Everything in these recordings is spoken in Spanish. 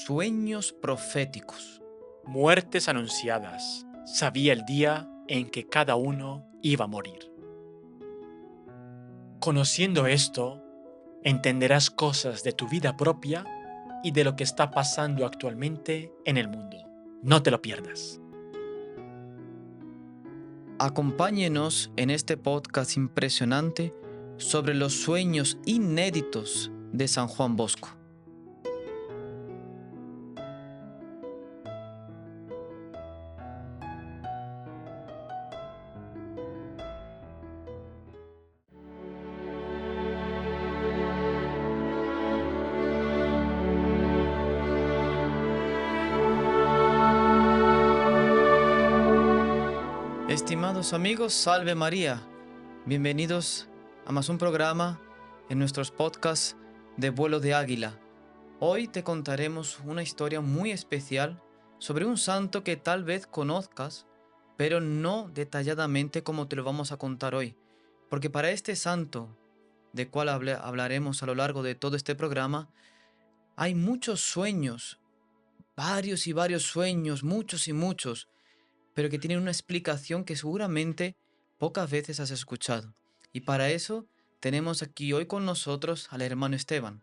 Sueños proféticos. Muertes anunciadas. Sabía el día en que cada uno iba a morir. Conociendo esto, entenderás cosas de tu vida propia y de lo que está pasando actualmente en el mundo. No te lo pierdas. Acompáñenos en este podcast impresionante sobre los sueños inéditos de San Juan Bosco. Estimados amigos, salve María. Bienvenidos a más un programa en nuestros podcasts de Vuelo de Águila. Hoy te contaremos una historia muy especial sobre un santo que tal vez conozcas, pero no detalladamente como te lo vamos a contar hoy. Porque para este santo, de cual hablaremos a lo largo de todo este programa, hay muchos sueños, varios y varios sueños, muchos y muchos, pero que tienen una explicación que seguramente pocas veces has escuchado. Y para eso tenemos aquí hoy con nosotros al hermano Esteban.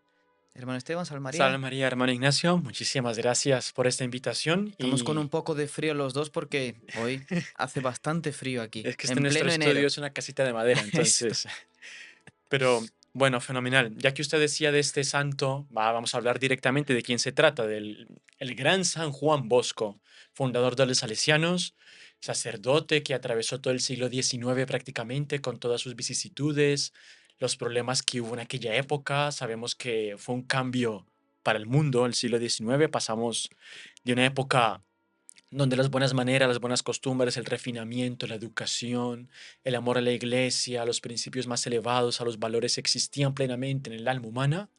Hermano Esteban, salve Salve María. María, hermano Ignacio. Muchísimas gracias por esta invitación. Estamos con un poco de frío los dos porque hoy hace bastante frío aquí, Es que en nuestro pleno estudio enero. es una casita de madera, Esto. entonces. Pero bueno, fenomenal. Ya que usted decía de este santo, vamos a hablar directamente de quién se trata, del el gran San Juan Bosco, fundador de los salesianos, sacerdote que atravesó todo el siglo XIX prácticamente con todas sus vicisitudes, los problemas que hubo en aquella época. Sabemos que fue un cambio para el mundo el siglo XIX. Pasamos de una época donde las buenas maneras, las buenas costumbres, el refinamiento, la educación, el amor a la iglesia, los principios más elevados, a los valores existían plenamente en el alma humana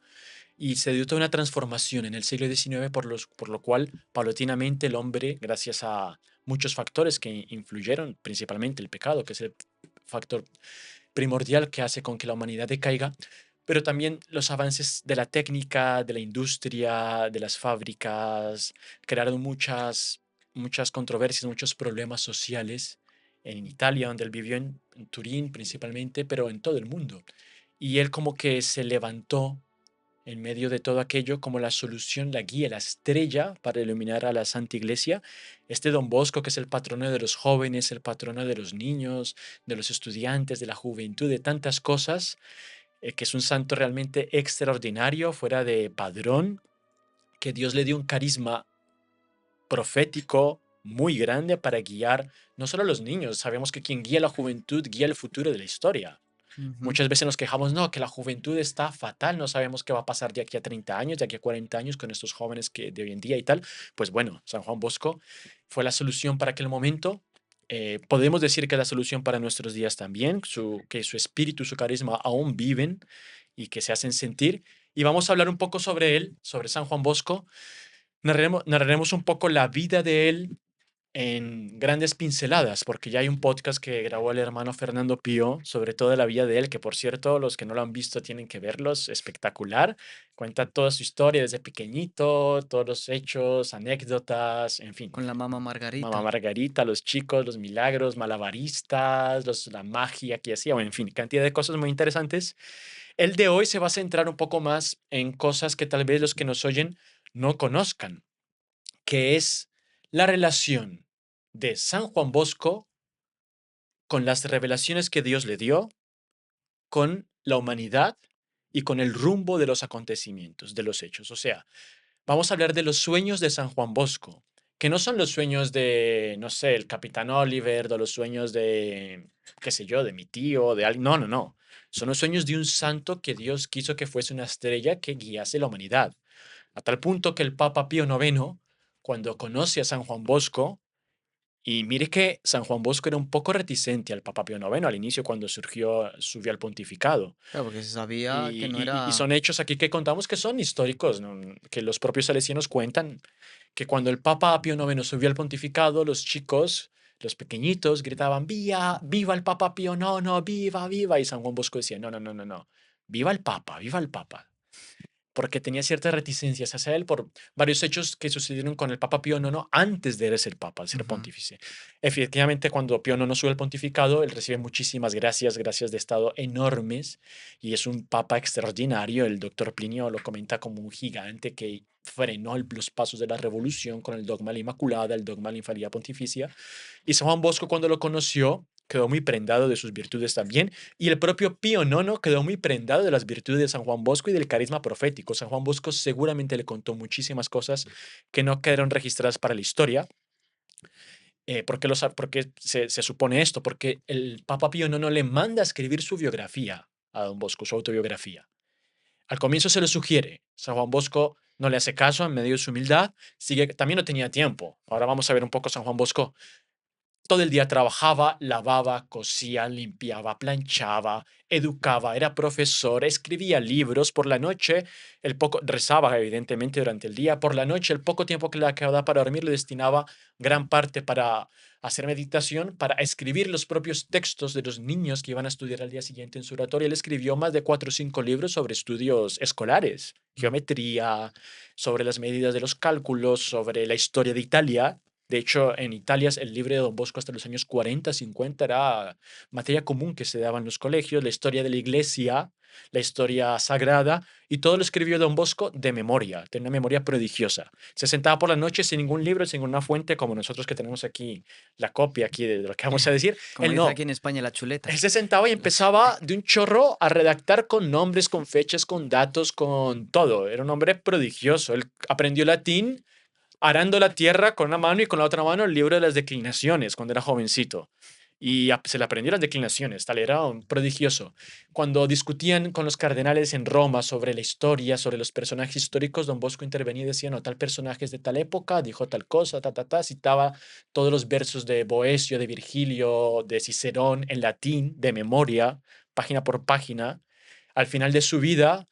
y se dio toda una transformación en el siglo XIX por lo cual paulatinamente el hombre, gracias a muchos factores que influyeron, principalmente el pecado, que es el factor primordial que hace con que la humanidad decaiga, pero también los avances de la técnica, de la industria, de las fábricas, crearon muchas controversias, muchos problemas sociales en Italia, donde él vivió en Turín principalmente, pero en todo el mundo. Y él como que se levantó en medio de todo aquello como la solución, la guía, la estrella para iluminar a la Santa Iglesia. Este Don Bosco, que es el patrono de los jóvenes, el patrono de los niños, de los estudiantes, de la juventud, de tantas cosas, que es un santo realmente extraordinario, fuera de padrón, que Dios le dio un carisma profético muy grande para guiar no solo a los niños, sabemos que quien guía a la juventud guía el futuro de la historia. Ujú. Muchas veces nos quejamos, no, que la juventud está fatal, no sabemos qué va a pasar de aquí a 30 años, de aquí a 40 años con estos jóvenes que de hoy en día y tal. Pues bueno, San Juan Bosco fue la solución para aquel momento. Podemos decir que es la solución para nuestros días también, que su espíritu, su carisma aún viven y que se hacen sentir. Y vamos a hablar un poco sobre él, sobre San Juan Bosco. Narraremos un poco la vida de él en grandes pinceladas, porque ya hay un podcast que grabó el hermano Fernando Pío sobre toda la vida de él, que por cierto, los que no lo han visto tienen que verlos, espectacular. Cuenta toda su historia desde pequeñito, todos los hechos, anécdotas, en fin. Con la mamá Mamá Margarita. Margarita, los chicos, los milagros, malabaristas, la magia que hacía, bueno, en fin, cantidad de cosas muy interesantes. El de hoy se va a centrar un poco más en cosas que tal vez los que nos oyen no conozcan, que es la relación de San Juan Bosco con las revelaciones que Dios le dio, con la humanidad y con el rumbo de los acontecimientos, de los hechos. O sea, vamos a hablar de los sueños de San Juan Bosco, que no son los sueños de, no sé, el capitán Oliver, o los sueños de, qué sé yo, de mi tío, de alguien. No, no, no. Son los sueños de un santo que Dios quiso que fuese una estrella que guiase la humanidad. A tal punto que el Papa Pío IX, cuando conoce a San Juan Bosco, y mire que San Juan Bosco era un poco reticente al Papa Pío IX al inicio cuando subió al pontificado. Claro, porque se sabía que Y, no y era... son hechos aquí que contamos que son históricos, ¿no? Que los propios salesianos cuentan que cuando el Papa Pío IX subió al pontificado, los chicos, los pequeñitos, gritaban, ¡Viva, viva el Papa Pío! No, no, viva, viva. Y San Juan Bosco decía, no, no, no, no, no, viva el Papa, viva el Papa. porque tenía ciertas reticencias hacia él por varios hechos que sucedieron con el Papa Pío IX antes de él ser Papa, ser Ujú. pontífice. Efectivamente, cuando Pío IX sube al pontificado, él recibe muchísimas gracias, gracias de Estado enormes, y es un Papa extraordinario. El doctor Plinio lo comenta como un gigante que frenó los pasos de la revolución con el dogma de la Inmaculada, el dogma de la infalibilidad pontificia. Y San Juan Bosco, cuando lo conoció, quedó muy prendado de sus virtudes también, y el propio Pío IX quedó muy prendado de las virtudes de San Juan Bosco y del carisma profético. San Juan Bosco seguramente le contó muchísimas cosas que no quedaron registradas para la historia. ¿Por qué se supone esto? Porque el Papa Pío IX le manda a escribir su biografía a don Bosco, su autobiografía. Al comienzo se le sugiere. San Juan Bosco no le hace caso en medio de su humildad. También no tenía tiempo. Ahora vamos a ver un poco San Juan Bosco. Todo el día trabajaba, lavaba, cosía, limpiaba, planchaba, educaba, era profesor, escribía libros. Por la noche, rezaba evidentemente durante el día. Por la noche, el poco tiempo que le quedaba para dormir, le destinaba gran parte para hacer meditación, para escribir los propios textos de los niños que iban a estudiar al día siguiente en su oratorio. Él escribió más de 4 o 5 libros sobre estudios escolares, geometría, sobre las medidas de los cálculos, sobre la historia de Italia. De hecho, en Italia el libro de Don Bosco hasta los años 40, 50 era materia común que se daba en los colegios, la historia de la iglesia, la historia sagrada, y todo lo escribió Don Bosco de memoria, tenía una memoria prodigiosa. Se sentaba por la noche sin ningún libro, sin ninguna fuente, como nosotros que tenemos aquí la copia aquí de lo que vamos a decir. Como Él dice no. aquí en España, la Él chuleta. se sentaba y empezaba de un chorro a redactar con nombres, con fechas, con datos, con todo. Era un hombre prodigioso. Él aprendió latín arando la tierra con una mano y con la otra mano el libro de las declinaciones cuando era jovencito. Y se le aprendió las declinaciones, tal era un prodigioso. Cuando discutían con los cardenales en Roma sobre la historia, sobre los personajes históricos, don Bosco intervenía y decía, no, tal personaje es de tal época, dijo tal cosa, citaba todos los versos de Boecio, de Virgilio, de Cicerón en latín, de memoria, página por página. Al final de su vida,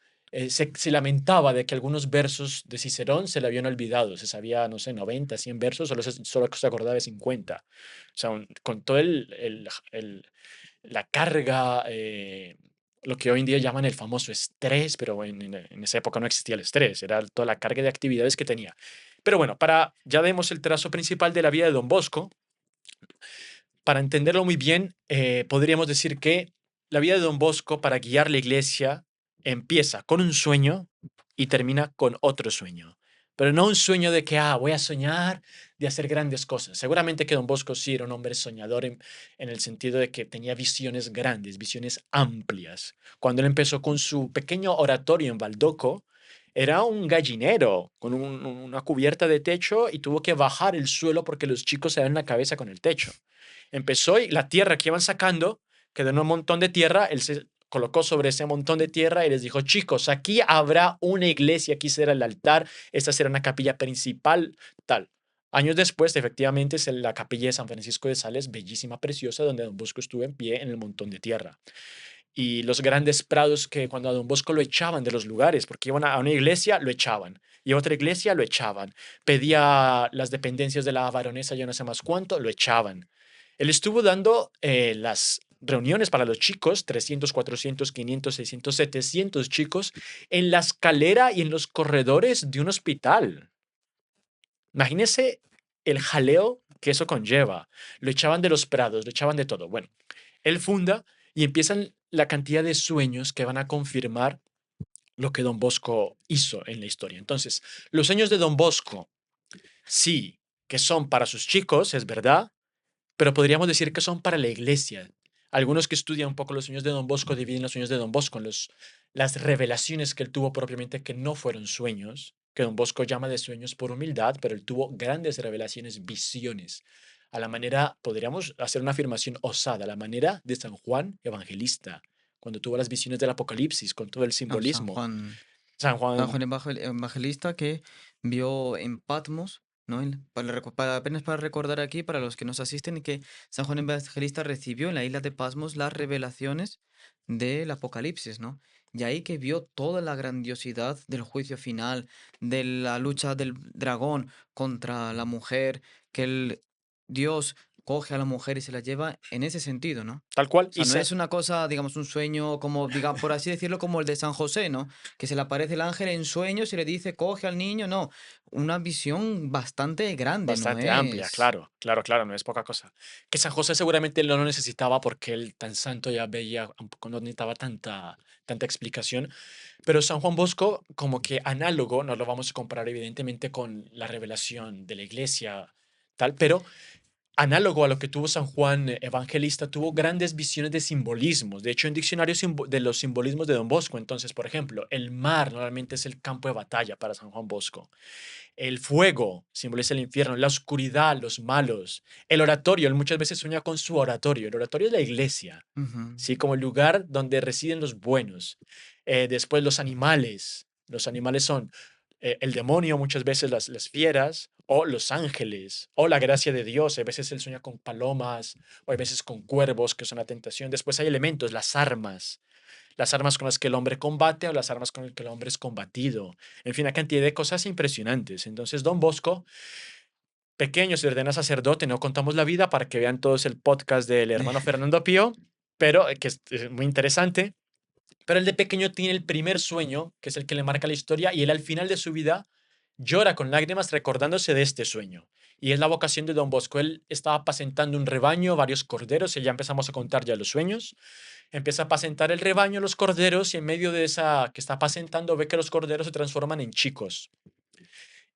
se lamentaba de que algunos versos de Cicerón se le habían olvidado. Se sabía, no sé, 90, 100 versos, solo se acordaba de 50. O sea, con todo la carga, lo que hoy en día llaman el famoso estrés, pero en esa época no existía el estrés, era toda la carga de actividades que tenía. Pero bueno, ya vemos el trazo principal de la vida de Don Bosco. Para entenderlo muy bien, podríamos decir que la vida de Don Bosco para guiar la iglesia empieza con un sueño y termina con otro sueño. Pero no un sueño de que, voy a soñar de hacer grandes cosas. Seguramente que Don Bosco sí era un hombre soñador en el sentido de que tenía visiones grandes, visiones amplias. Cuando él empezó con su pequeño oratorio en Baldoco, era un gallinero con una cubierta de techo y tuvo que bajar el suelo porque los chicos se dan la cabeza con el techo. Empezó y la tierra que iban sacando quedó en un montón de tierra. Él se colocó sobre ese montón de tierra y les dijo, chicos, aquí habrá una iglesia, aquí será el altar, esta será una capilla principal, tal. Años después, efectivamente, es la capilla de San Francisco de Sales, bellísima, preciosa, donde Don Bosco estuvo en pie en el montón de tierra. Y los grandes prados que cuando a Don Bosco lo echaban de los lugares, porque iban a una iglesia, lo echaban, y a otra iglesia lo echaban. Pedía las dependencias de la baronesa, yo no sé más cuánto, lo echaban. Él estuvo dando las reuniones para los chicos, 300, 400, 500, 600, 700 chicos, en la escalera y en los corredores de un hospital. Imagínese el jaleo que eso conlleva. Lo echaban de los prados, lo echaban de todo. Bueno, él funda y empiezan la cantidad de sueños que van a confirmar lo que Don Bosco hizo en la historia. Entonces, los sueños de Don Bosco, sí, que son para sus chicos, es verdad, pero podríamos decir que son para la iglesia. Algunos que estudian un poco los sueños de Don Bosco dividen los sueños de Don Bosco en las revelaciones que él tuvo propiamente que no fueron sueños, que Don Bosco llama de sueños por humildad, pero él tuvo grandes revelaciones, visiones, a la manera, podríamos hacer una afirmación osada, a la manera de San Juan Evangelista, cuando tuvo las visiones del Apocalipsis, con todo el No, simbolismo. San Juan, Evangelista que vio en Patmos, ¿no? Apenas para recordar aquí, para los que nos asisten, que San Juan Evangelista recibió en la isla de Patmos las revelaciones del Apocalipsis, ¿no? Y ahí que vio toda la grandiosidad del juicio final, de la lucha del dragón contra la mujer, que el Dios coge a la mujer y se la lleva en ese sentido, ¿no? tal cual. O sea, no es una cosa, digamos, un sueño como, diga, por así decirlo, como el de San José, ¿no? Que se le aparece el ángel en sueños y le dice, coge al niño, no. Una visión bastante grande, ¿no Bastante amplia, es? claro, claro, claro, no es poca cosa. Que San José seguramente no lo necesitaba porque él tan santo ya veía, un poco no necesitaba tanta explicación, pero San Juan Bosco, como que análogo, no lo vamos a comparar evidentemente con la revelación de la iglesia, tal, pero análogo a lo que tuvo San Juan Evangelista, tuvo grandes visiones de simbolismos. De hecho, en diccionario de los simbolismos de Don Bosco, entonces, por ejemplo, el mar normalmente es el campo de batalla para San Juan Bosco. El fuego simboliza el infierno, la oscuridad, los malos. El oratorio, él muchas veces sueña con su oratorio. El oratorio es la iglesia, Ujú. ¿sí? Como el lugar donde residen los buenos. Después los animales. Los animales son el demonio, muchas veces las fieras, o los ángeles, o la gracia de Dios. A veces él sueña con palomas, o a veces con cuervos, que son la tentación. Después hay elementos, las armas con las que el hombre combate o las armas con las que el hombre es combatido. En fin, una cantidad de cosas impresionantes. Entonces, Don Bosco, pequeño, se ordena sacerdote, no contamos la vida para que vean todos el podcast del hermano Fernando Pío, pero que es muy interesante. Pero el de pequeño tiene el primer sueño, que es el que le marca la historia, y él al final de su vida llora con lágrimas recordándose de este sueño. Y es la vocación de Don Bosco. Él estaba apacentando un rebaño, varios corderos, y ya empezamos a contar ya los sueños. Empieza a apacentar el rebaño, los corderos, y en medio de esa que está apacentando ve que los corderos se transforman en chicos.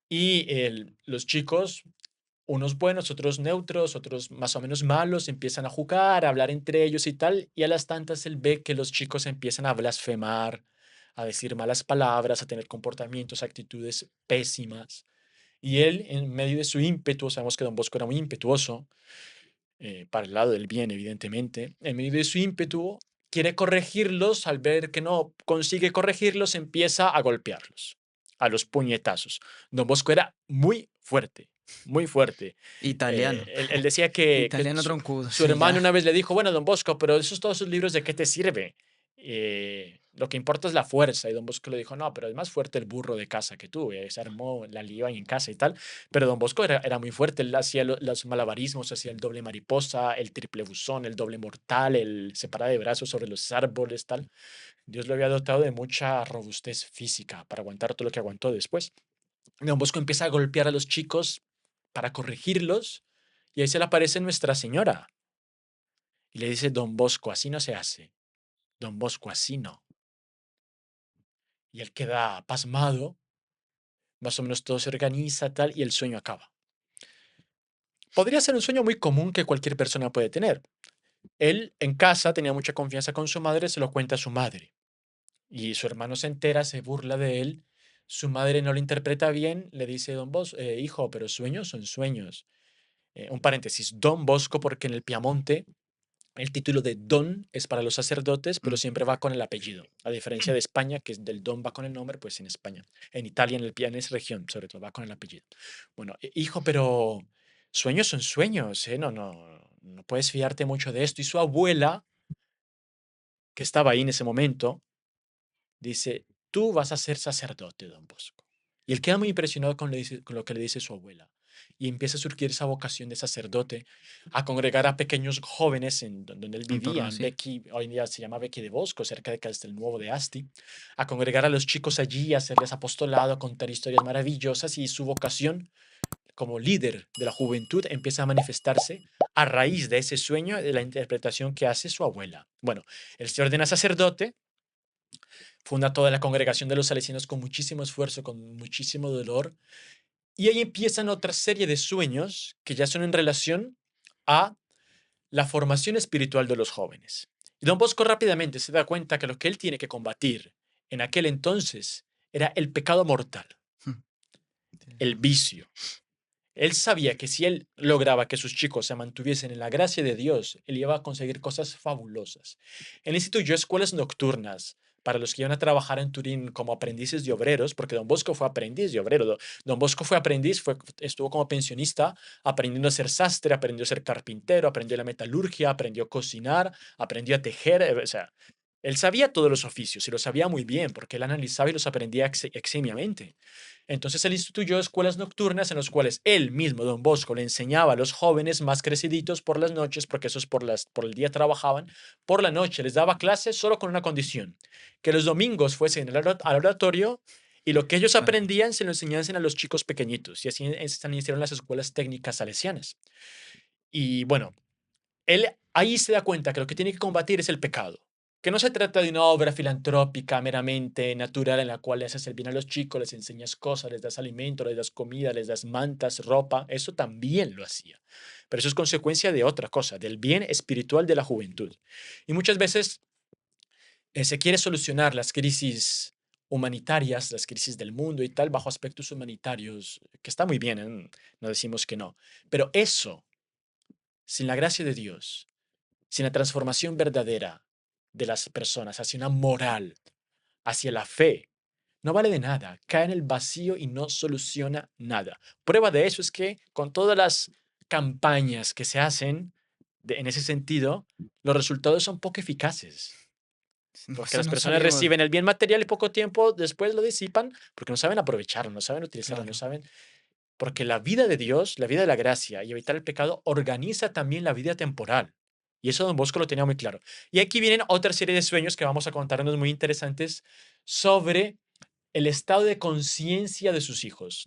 Y los chicos, unos buenos, otros neutros, otros más o menos malos, empiezan a jugar, a hablar entre ellos y tal, y a las tantas él ve que los chicos empiezan a blasfemar, a decir malas palabras, a tener comportamientos, actitudes pésimas. Y él, en medio de su ímpetu, sabemos que Don Bosco era muy impetuoso, para el lado del bien, evidentemente, en medio de su ímpetu, quiere corregirlos, al ver que no consigue corregirlos, empieza a golpearlos, a los puñetazos. Don Bosco era muy fuerte, muy fuerte. Italiano. Él decía que Italiano troncudo, su sí, hermano ya. una vez le dijo, bueno, Don Bosco, pero esos todos sus libros, ¿de qué te sirve? Lo que importa es la fuerza. Y Don Bosco le dijo, no, pero es más fuerte el burro de casa que tú. Se armó la lío ahí en casa y tal. Pero Don Bosco era muy fuerte. Él hacía los malabarismos, hacía el doble mariposa, el triple buzón, el doble mortal, el separado de brazos sobre los árboles, tal. Dios lo había dotado de mucha robustez física para aguantar todo lo que aguantó después. Don Bosco empieza a golpear a los chicos para corregirlos y ahí se le aparece Nuestra Señora y le dice, Don Bosco, así no se hace. Don Bosco, así no. Y él queda pasmado, más o menos todo se organiza, tal, y el sueño acaba. Podría ser un sueño muy común que cualquier persona puede tener. Él en casa tenía mucha confianza con su madre, se lo cuenta a su madre. Y su hermano se entera, se burla de él. Su madre no lo interpreta bien, le dice, Don Bosco, hijo, pero sueños son sueños. Un paréntesis, Don Bosco, porque en el Piamonte el título de Don es para los sacerdotes, pero Mm. siempre va con el apellido. A diferencia de España, que es del Don va con el nombre, pues en España. En Italia, en el Piano es región, sobre todo, va con el apellido. Bueno, hijo, pero sueños son sueños, ¿eh? No puedes fiarte mucho de esto. Y su abuela, que estaba ahí en ese momento, dice, tú vas a ser sacerdote, Don Bosco. Y él queda muy impresionado con lo que le dice su abuela. Y empieza a surgir esa vocación de sacerdote, a congregar a pequeños jóvenes en donde él En torno vivía, en así. Becky, hoy en día se llama Becky de Bosco, cerca de Castelnuovo de Asti, a congregar a los chicos allí, a hacerles apostolado, a contar historias maravillosas y su vocación como líder de la juventud empieza a manifestarse a raíz de ese sueño, de la interpretación que hace su abuela. Bueno, él se ordena sacerdote, funda toda la congregación de los salesianos con muchísimo esfuerzo, con muchísimo dolor, y ahí empiezan otra serie de sueños que ya son en relación a la formación espiritual de los jóvenes. Y Don Bosco rápidamente se da cuenta que lo que él tiene que combatir en aquel entonces era el pecado mortal, Mm. el Interesante. vicio. Él sabía que si él lograba que sus chicos se mantuviesen en la gracia de Dios, él iba a conseguir cosas fabulosas. Él instituyó escuelas nocturnas para los que iban a trabajar en Turín como aprendices de obreros, porque Don Bosco fue aprendiz de obrero. Don Bosco fue aprendiz, estuvo como pensionista, aprendiendo a ser sastre, aprendió a ser carpintero, aprendió la metalurgia, aprendió a cocinar, aprendió a tejer. O sea, Él sabía todos los oficios y los sabía muy bien porque él analizaba y los aprendía eximiamente. Entonces él instituyó escuelas nocturnas en las cuales él mismo, don Bosco, le enseñaba a los jóvenes más creciditos por las noches, porque esos por el día trabajaban, por la noche les daba clases solo con una condición, que los domingos fuesen al oratorio y lo que ellos Claro. aprendían se lo enseñasen a los chicos pequeñitos. Y así se iniciaron las escuelas técnicas salesianas. Y bueno, él ahí se da cuenta que lo que tiene que combatir es el pecado. Que no se trata de una obra filantrópica meramente natural en la cual le haces el bien a los chicos, les enseñas cosas, les das alimento, les das comida, les das mantas, ropa. Eso también lo hacía. Pero eso es consecuencia de otra cosa, del bien espiritual de la juventud. Y muchas veces se quiere solucionar las crisis humanitarias, las crisis del mundo y tal, bajo aspectos humanitarios, que está muy bien, no decimos que no. Pero eso, sin la gracia de Dios, sin la transformación verdadera de las personas hacia una moral, hacia la fe, no vale de nada, cae en el vacío y no soluciona nada. Prueba de eso es que con todas las campañas que se hacen en ese sentido, los resultados son poco eficaces, porque Nosotros las no personas sabíamos, reciben el bien material y poco tiempo después lo disipan porque no saben aprovecharlo, no saben utilizarlo, no claro. saben. Porque la vida de Dios, la vida de la gracia y evitar el pecado organiza también la vida temporal. Y eso don Bosco lo tenía muy claro. Y aquí vienen otra serie de sueños que vamos a contarnos muy interesantes sobre el estado de conciencia de sus hijos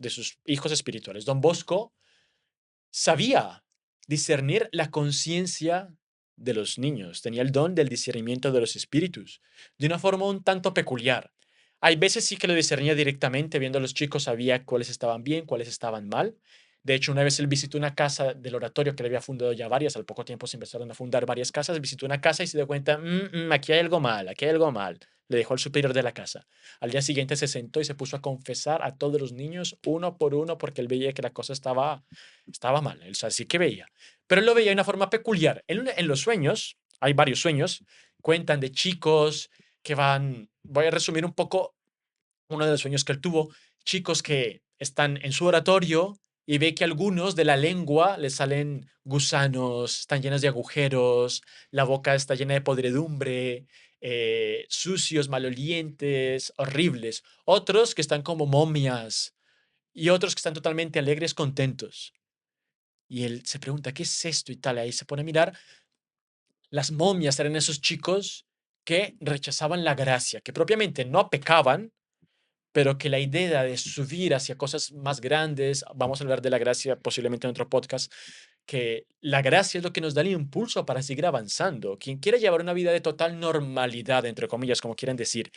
espirituales. Don Bosco sabía discernir la conciencia de los niños, tenía el don del discernimiento de los espíritus, de una forma un tanto peculiar. Hay veces sí que lo discernía directamente, viendo a los chicos, sabía cuáles estaban bien, cuáles estaban mal. De hecho, una vez él visitó una casa del oratorio que le había fundado ya varias, al poco tiempo se empezaron a fundar varias casas, visitó una casa y se dio cuenta, aquí hay algo mal, aquí hay algo mal. Le dejó al superior de la casa. Al día siguiente se sentó y se puso a confesar a todos los niños uno por uno porque él veía que la cosa estaba mal, él sí que veía. Pero él lo veía de una forma peculiar. En los sueños, hay varios sueños, cuentan de chicos que van, voy a resumir un poco uno de los sueños que él tuvo, chicos que están en su oratorio y ve que algunos de la lengua le salen gusanos, están llenos de agujeros, la boca está llena de podredumbre, sucios, malolientes, horribles. Otros que están como momias y otros que están totalmente alegres, contentos. Y él se pregunta, ¿qué es esto? Y tal, ahí se pone a mirar. Las momias eran esos chicos que rechazaban la gracia, que propiamente no pecaban, pero que la idea de subir hacia cosas más grandes, vamos a hablar de la gracia posiblemente en otro podcast, que la gracia es lo que nos da el impulso para seguir avanzando. Quien quiere llevar una vida de total normalidad, entre comillas, como quieran decir,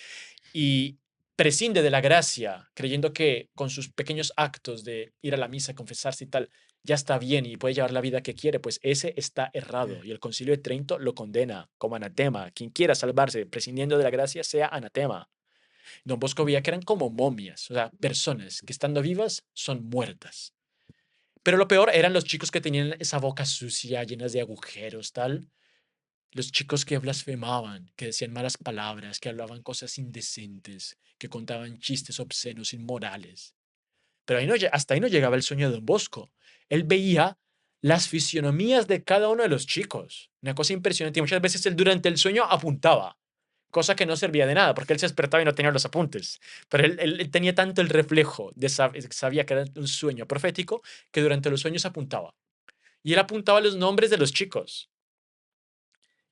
y prescinde de la gracia, creyendo que con sus pequeños actos de ir a la misa, confesarse y tal, ya está bien y puede llevar la vida que quiere, pues ese está errado. Y el Concilio de Trento lo condena como anatema. Quien quiera salvarse prescindiendo de la gracia sea anatema. Don Bosco veía que eran como momias, o sea, personas que estando vivas son muertas. Pero lo peor eran los chicos que tenían esa boca sucia, llenas de agujeros, tal. Los chicos que blasfemaban, que decían malas palabras, que hablaban cosas indecentes, que contaban chistes obscenos, inmorales. Pero hasta ahí no llegaba el sueño de Don Bosco. Él veía las fisionomías de cada uno de los chicos. Una cosa impresionante. Y muchas veces él durante el sueño apuntaba, cosa que no servía de nada, porque él se despertaba y no tenía los apuntes. Pero él tenía tanto el reflejo, sabía que era un sueño profético, que durante los sueños apuntaba. Y él apuntaba los nombres de los chicos.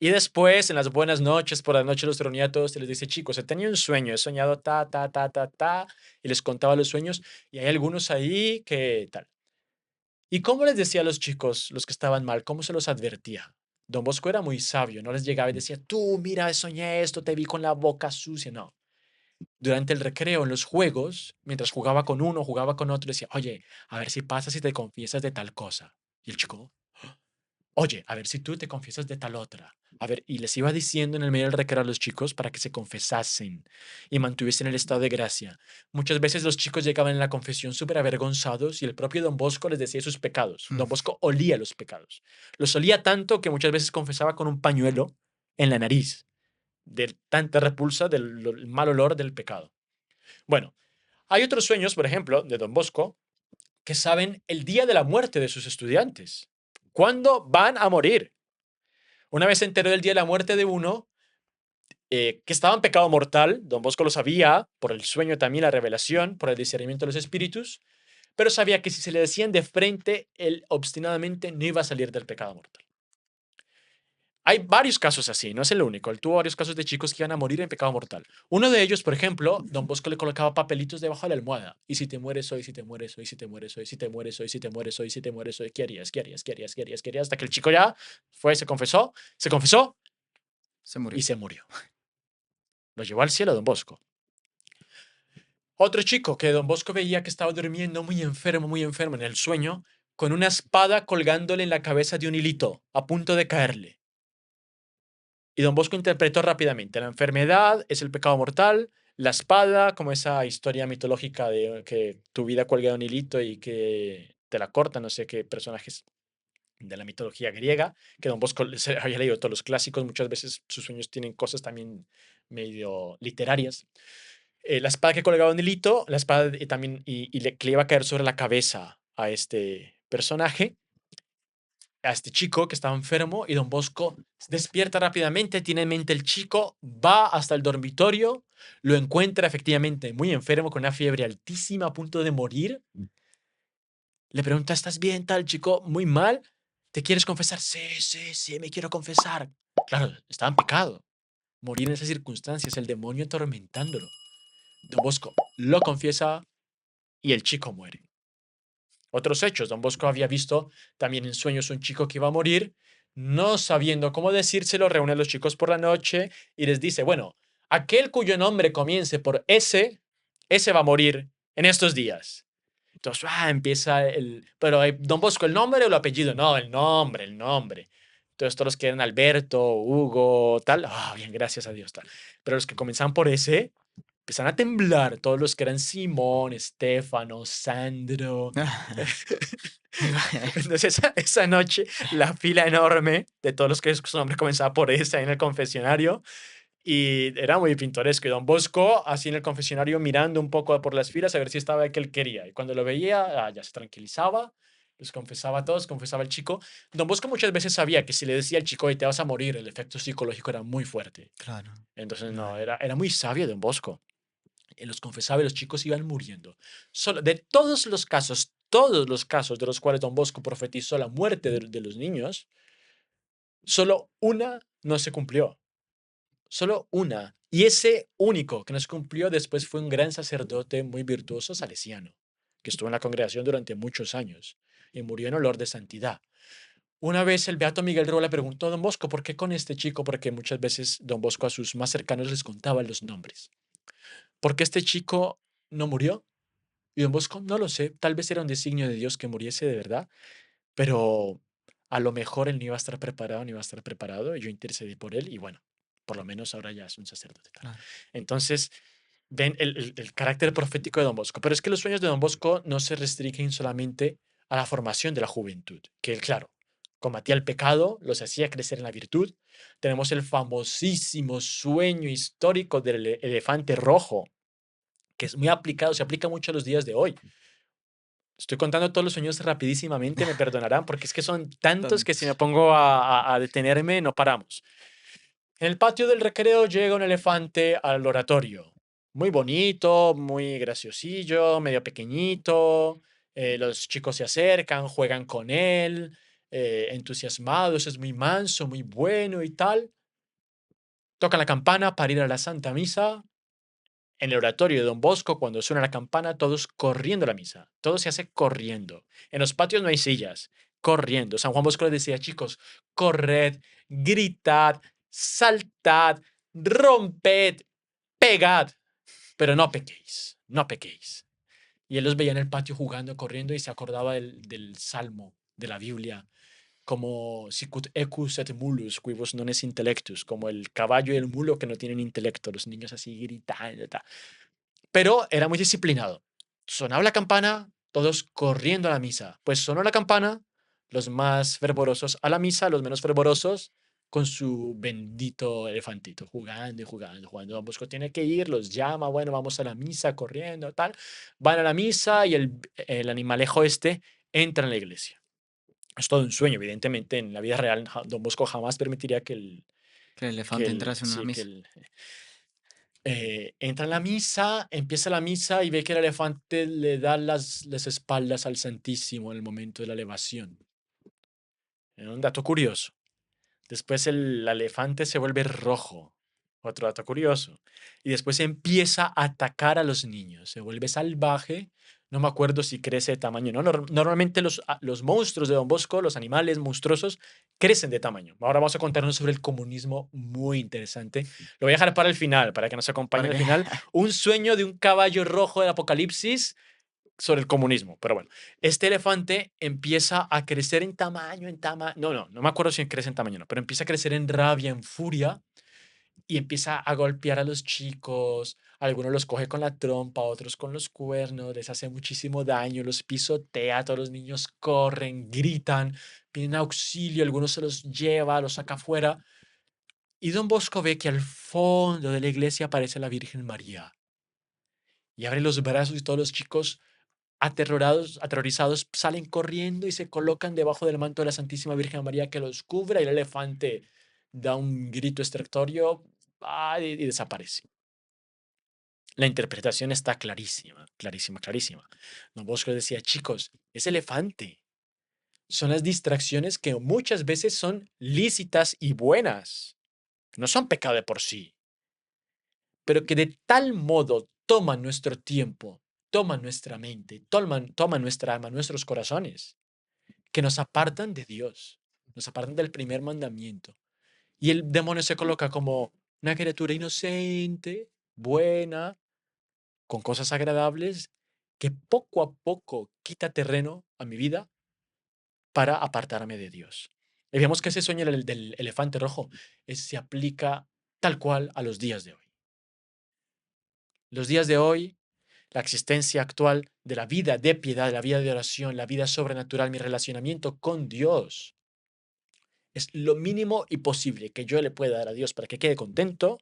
Y después, en las buenas noches, por la noche los reunía a todos y les dice, chicos, he tenido un sueño, he soñado ta, ta, ta, ta, ta, y les contaba los sueños, y hay algunos ahí que tal. ¿Y cómo les decía a los chicos, los que estaban mal, cómo se los advertía? Don Bosco era muy sabio, no les llegaba y decía, tú, mira, soñé esto, te vi con la boca sucia, no. Durante el recreo, en los juegos, mientras jugaba con uno, jugaba con otro, decía, oye, a ver si pasas y te confiesas de tal cosa. Y el chico, oye, a ver si tú te confiesas de tal otra. A ver, y les iba diciendo en el medio del recreo a los chicos para que se confesasen y mantuviesen el estado de gracia. Muchas veces los chicos llegaban en la confesión súper avergonzados y el propio Don Bosco les decía sus pecados. Mm. Don Bosco olía los pecados. Los olía tanto que muchas veces confesaba con un pañuelo en la nariz, de tanta repulsa del mal olor del pecado. Bueno, hay otros sueños, por ejemplo, de Don Bosco, que saben el día de la muerte de sus estudiantes. ¿Cuándo van a morir? Una vez se enteró del día de la muerte de uno que estaba en pecado mortal. Don Bosco lo sabía por el sueño también, la revelación, por el discernimiento de los espíritus, pero sabía que si se le decían de frente, él obstinadamente no iba a salir del pecado mortal. Hay varios casos así, no es el único. Él tuvo varios casos de chicos que iban a morir en pecado mortal. Uno de ellos, por ejemplo, Don Bosco le colocaba papelitos debajo de la almohada. Y si te mueres hoy, si te mueres hoy, si te mueres hoy, si te mueres hoy, si te mueres hoy, si te mueres hoy, ¿qué harías? ¿Qué harías? ¿Qué harías? ¿Qué harías? ¿Qué harías? Hasta que el chico ya fue, se confesó Se y murió. se murió. Lo llevó al cielo Don Bosco. Otro chico que Don Bosco veía que estaba durmiendo muy enfermo en el sueño, con una espada colgándole en la cabeza de un hilito, a punto de caerle. Y Don Bosco interpretó rápidamente, la enfermedad es el pecado mortal, la espada, como esa historia mitológica de que tu vida cuelga de un hilito y que te la corta, no sé qué personajes de la mitología griega, que Don Bosco se había leído todos los clásicos, muchas veces sus sueños tienen cosas también medio literarias. La espada que colgaba un hilito, la espada también, que le iba a caer sobre la cabeza a este personaje, a este chico que estaba enfermo, y Don Bosco despierta rápidamente, tiene en mente el chico, va hasta el dormitorio, lo encuentra efectivamente muy enfermo, con una fiebre altísima, a punto de morir. Le pregunta, ¿estás bien, tal chico? Muy mal. ¿Te quieres confesar? Sí, sí, sí, me quiero confesar. Claro, estaba en pecado. Morir en esas circunstancias, el demonio atormentándolo. Don Bosco lo confiesa y el chico muere. Otros hechos. Don Bosco había visto también en sueños un chico que iba a morir, no sabiendo cómo decírselo, reúne a los chicos por la noche y les dice, bueno, aquel cuyo nombre comience por S, ese va a morir en estos días. Entonces, empieza pero Don Bosco, ¿el nombre o el apellido? No, el nombre, el nombre. Entonces, todos los que eran Alberto, Hugo, tal, bien, gracias a Dios, tal. Pero los que comenzaban por ese, empiezan a temblar, todos los que eran Simón, Estefano, Sandro. Entonces, esa noche, la fila enorme de todos los que su nombre comenzaba por esa en el confesionario. Y era muy pintoresco. Y Don Bosco, así en el confesionario, mirando un poco por las filas a ver si estaba el que él quería. Y cuando lo veía, ya se tranquilizaba, los confesaba a todos, confesaba al chico. Don Bosco muchas veces sabía que si le decía al chico, oye, te vas a morir, el efecto psicológico era muy fuerte. Claro. Entonces, no, Vale. era muy sabio Don Bosco. Él los confesaba y los chicos iban muriendo. Solo, de todos los casos de los cuales Don Bosco profetizó la muerte de los niños, solo una no se cumplió. Solo una. Y ese único que no se cumplió después fue un gran sacerdote muy virtuoso salesiano, que estuvo en la congregación durante muchos años y murió en olor de santidad. Una vez el beato Miguel Roa le preguntó a Don Bosco, ¿por qué con este chico? Porque muchas veces Don Bosco a sus más cercanos les contaba los nombres. ¿Por qué este chico no murió? Y Don Bosco, no lo sé, tal vez era un designio de Dios que muriese de verdad, pero a lo mejor él no iba a estar preparado, ni iba a estar preparado, y yo intercedí por él, y bueno, por lo menos ahora ya es un sacerdote tal. Claro. Entonces, ven el carácter profético de Don Bosco, pero es que los sueños de Don Bosco no se restringen solamente a la formación de la juventud, que él, claro, combatía el pecado, los hacía crecer en la virtud. Tenemos el famosísimo sueño histórico del elefante rojo, que es muy aplicado, se aplica mucho a los días de hoy. Estoy contando todos los sueños rapidísimamente, me perdonarán, porque es que son tantos que si me Tantos. pongo a detenerme, no paramos. En el patio del recreo llega un elefante al oratorio. Muy bonito, muy graciosillo, medio pequeñito. Los chicos se acercan, juegan con él, entusiasmados, es muy manso, muy bueno y tal. Tocan la campana para ir a la Santa Misa. En el oratorio de Don Bosco, cuando suena la campana, todos corriendo a la misa. Todo se hace corriendo. En los patios no hay sillas. Corriendo. San Juan Bosco les decía, chicos, corred, gritad, saltad, romped, pegad, pero no pequéis, no pequéis. Y él los veía en el patio jugando, corriendo y se acordaba del salmo de la Biblia, como sicut equus et mulus quibus non es intellectus, como el caballo y el mulo que no tienen intelecto, los niños así gritando, ta. Pero era muy disciplinado. Sonaba la campana, todos corriendo a la misa. Pues sonó la campana, los más fervorosos a la misa, los menos fervorosos con su bendito elefantito, jugando y jugando, jugando. Don Bosco tiene que ir, los llama, bueno, vamos a la misa, corriendo, tal. Van a la misa y el animalejo este entra en la iglesia. Es todo un sueño, evidentemente, en la vida real. Don Bosco jamás permitiría que Que el elefante que el, entrase en una sí, que misa. el, entra en la misa, empieza la misa y ve que el elefante le da las espaldas al Santísimo en el momento de la elevación. Un dato curioso. Después el elefante se vuelve rojo. Otro dato curioso. Y después empieza a atacar a los niños. Se vuelve salvaje. No me acuerdo si crece de tamaño, ¿no? Normalmente los monstruos de Don Bosco, los animales monstruosos, crecen de tamaño. Ahora vamos a contarnos sobre el comunismo muy interesante. Lo voy a dejar para el final, para que nos acompañe ¿Para al qué? final. Un sueño de un caballo rojo del apocalipsis sobre el comunismo. Pero bueno, este elefante empieza a crecer en tamaño, no me acuerdo si crece en tamaño, o no, pero empieza a crecer en rabia, en furia, y empieza a golpear a los chicos. Algunos los coge con la trompa, otros con los cuernos, les hace muchísimo daño, los pisotea, todos los niños corren, gritan, piden auxilio, algunos se los lleva, los saca afuera. Y Don Bosco ve que al fondo de la iglesia aparece la Virgen María y abre los brazos y todos los chicos aterrorizados, salen corriendo y se colocan debajo del manto de la Santísima Virgen María que los cubre y el elefante da un grito estertorio y desaparece. La interpretación está clarísima, clarísima, clarísima. Don Bosco decía, chicos, es elefante. Son las distracciones que muchas veces son lícitas y buenas. No son pecado de por sí, pero que de tal modo toman nuestro tiempo, toman nuestra mente, toman nuestra alma, nuestros corazones, que nos apartan de Dios, nos apartan del primer mandamiento. Y el demonio se coloca como una criatura inocente, buena, con cosas agradables, que poco a poco quita terreno a mi vida para apartarme de Dios. Y vemos que ese sueño del elefante rojo se aplica tal cual a los días de hoy. Los días de hoy, la existencia actual de la vida de piedad, de la vida de oración, la vida sobrenatural, mi relacionamiento con Dios, es lo mínimo y posible que yo le pueda dar a Dios para que quede contento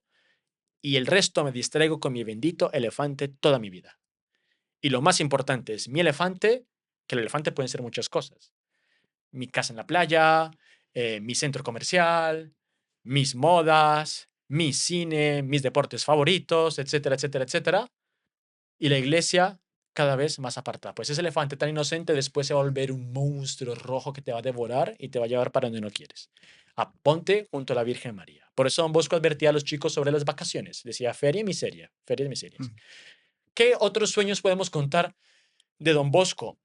y el resto me distraigo con mi bendito elefante toda mi vida. Y lo más importante es mi elefante, que el elefante pueden ser muchas cosas. Mi casa en la playa, mi centro comercial, mis modas, mi cine, mis deportes favoritos, etcétera, etcétera, etcétera. Y la iglesia cada vez más apartada. Pues ese elefante tan inocente después se va a volver un monstruo rojo que te va a devorar y te va a llevar para donde no quieres. Ponte junto a la Virgen María. Por eso Don Bosco advertía a los chicos sobre las vacaciones. Decía, feria y miseria, ferias y miserias. Mm. ¿Qué otros sueños podemos contar de Don Bosco?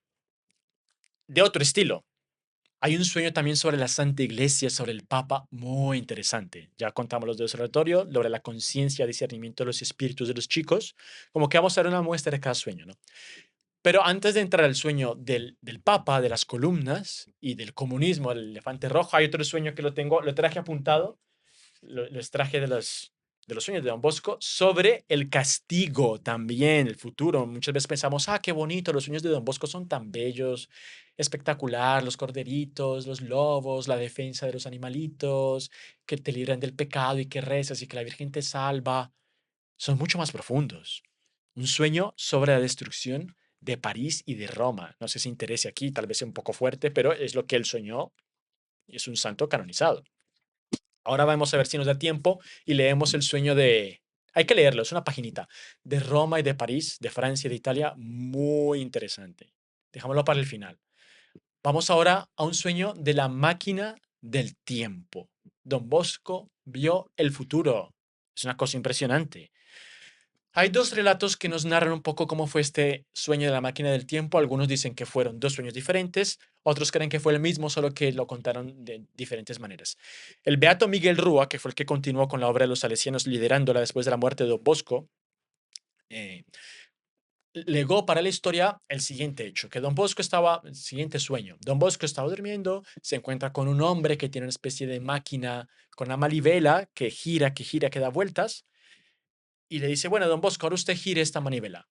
De otro estilo. Hay un sueño también sobre la Santa Iglesia, sobre el Papa, muy interesante. Ya contamos los de observatorio, sobre la conciencia, discernimiento de los espíritus de los chicos. Como que vamos a dar una muestra de cada sueño, ¿no? Pero antes de entrar al sueño del Papa, de las columnas y del comunismo, el elefante rojo, hay otro sueño que lo traje apuntado, los traje de los sueños de Don Bosco, sobre el castigo también, el futuro. Muchas veces pensamos, qué bonito, los sueños de Don Bosco son tan bellos, espectacular, los corderitos, los lobos, la defensa de los animalitos, que te libran del pecado y que rezas y que la Virgen te salva. Son mucho más profundos. Un sueño sobre la destrucción de París y de Roma. No sé si interese aquí, tal vez sea un poco fuerte, pero es lo que él soñó y es un santo canonizado. Ahora vamos a ver si nos da tiempo y leemos el sueño de... Hay que leerlo, es una paginita. De Roma y de París, de Francia y de Italia, muy interesante. Dejámoslo para el final. Vamos ahora a un sueño de la máquina del tiempo. Don Bosco vio el futuro. Es una cosa impresionante. Hay dos relatos que nos narran un poco cómo fue este sueño de la máquina del tiempo. Algunos dicen que fueron dos sueños diferentes, otros creen que fue el mismo, solo que lo contaron de diferentes maneras. El beato Miguel Rúa, que fue el que continuó con la obra de los salesianos liderándola después de la muerte de Don Bosco, eh, legó para la historia el siguiente hecho, que Don Bosco estaba, el siguiente sueño, Don Bosco estaba durmiendo, se encuentra con un hombre que tiene una especie de máquina con una manivela que gira, que da vueltas, y le dice, bueno, Don Bosco, ahora usted gire esta manivela.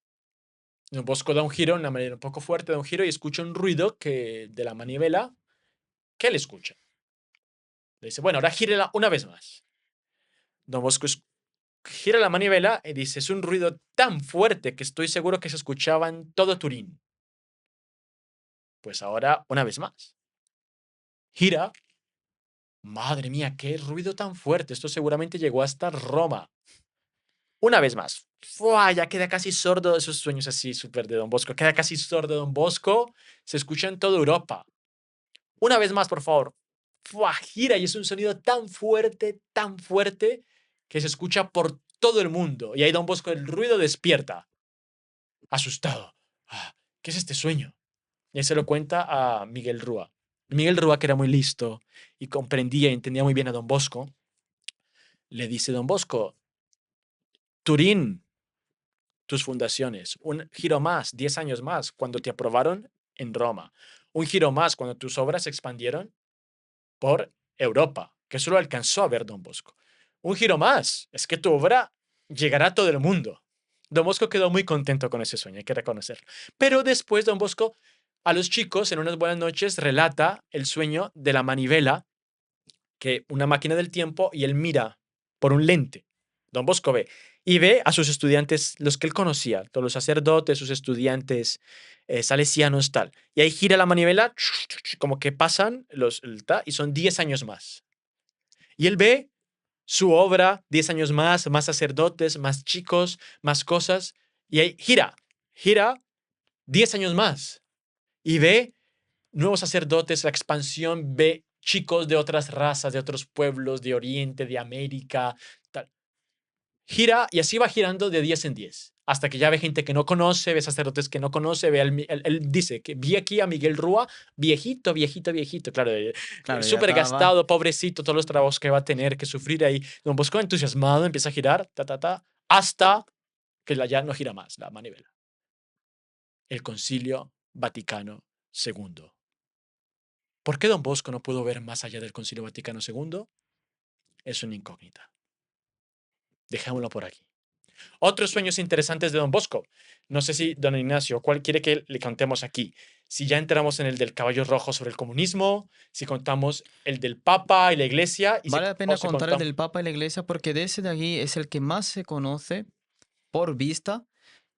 Don Bosco da un giro de una manera un poco fuerte, da un giro y escucha un ruido de la manivela que él escucha. Le dice, bueno, ahora gírela una vez más. Don Bosco gira la manivela y dice, es un ruido tan fuerte que estoy seguro que se escuchaba en todo Turín. Pues ahora una vez más. Gira Madre mía, qué ruido tan fuerte. Esto seguramente llegó hasta Roma. Una vez más. ¡Fua! Ya queda casi sordo de esos sueños así súper de Don Bosco. Queda casi sordo Don Bosco. Se escucha en toda Europa. Una vez más, por favor. ¡Fua! Gira y es un sonido tan fuerte, que se escucha por todo el mundo. Y ahí Don Bosco el ruido despierta. Asustado. Ah, ¿qué es este sueño? Y él se lo cuenta a Miguel Rúa. Miguel Rúa, que era muy listo y comprendía y entendía muy bien a Don Bosco, le dice: Don Bosco, Turín, tus fundaciones, un giro más, 10 años más, cuando te aprobaron en Roma, un giro más cuando tus obras se expandieron por Europa, que eso lo alcanzó a ver Don Bosco. Un giro más, es que tu obra llegará a todo el mundo. Don Bosco quedó muy contento con ese sueño, hay que reconocerlo. Pero después Don Bosco a los chicos en unas buenas noches relata el sueño de la manivela, que una máquina del tiempo, y él mira por un lente. Don Bosco ve y ve a sus estudiantes, los que él conocía, todos los sacerdotes, sus estudiantes salesianos, tal. Y ahí gira la manivela, como que pasan y son 10 años más. Y él ve su obra, 10 años más, más sacerdotes, más chicos, más cosas. Y ahí gira 10 años más. Y ve nuevos sacerdotes, la expansión, ve chicos de otras razas, de otros pueblos, de Oriente, de América, tal. Gira y así va girando de 10 en 10, hasta que ya ve gente que no conoce, ve sacerdotes que no conoce, ve él dice que vi aquí a Miguel Rúa, viejito, claro, Claro, ya súper estaba. gastado, pobrecito, todos los trabajos que va a tener que sufrir ahí. Don Bosco, entusiasmado, empieza a girar, hasta que ya no gira más la manivela. El Concilio Vaticano II. ¿Por qué Don Bosco no pudo ver más allá del Concilio Vaticano II? Es una incógnita. Dejémoslo por aquí. Otros sueños interesantes de Don Bosco. No sé si, don Ignacio, ¿cuál quiere que le contemos aquí? Si ya entramos en el del caballo rojo sobre el comunismo, si contamos el del Papa y la Iglesia, Vale la o pena si contar el contamos... del Papa y la Iglesia porque de ese de allí es el que más se conoce por vista,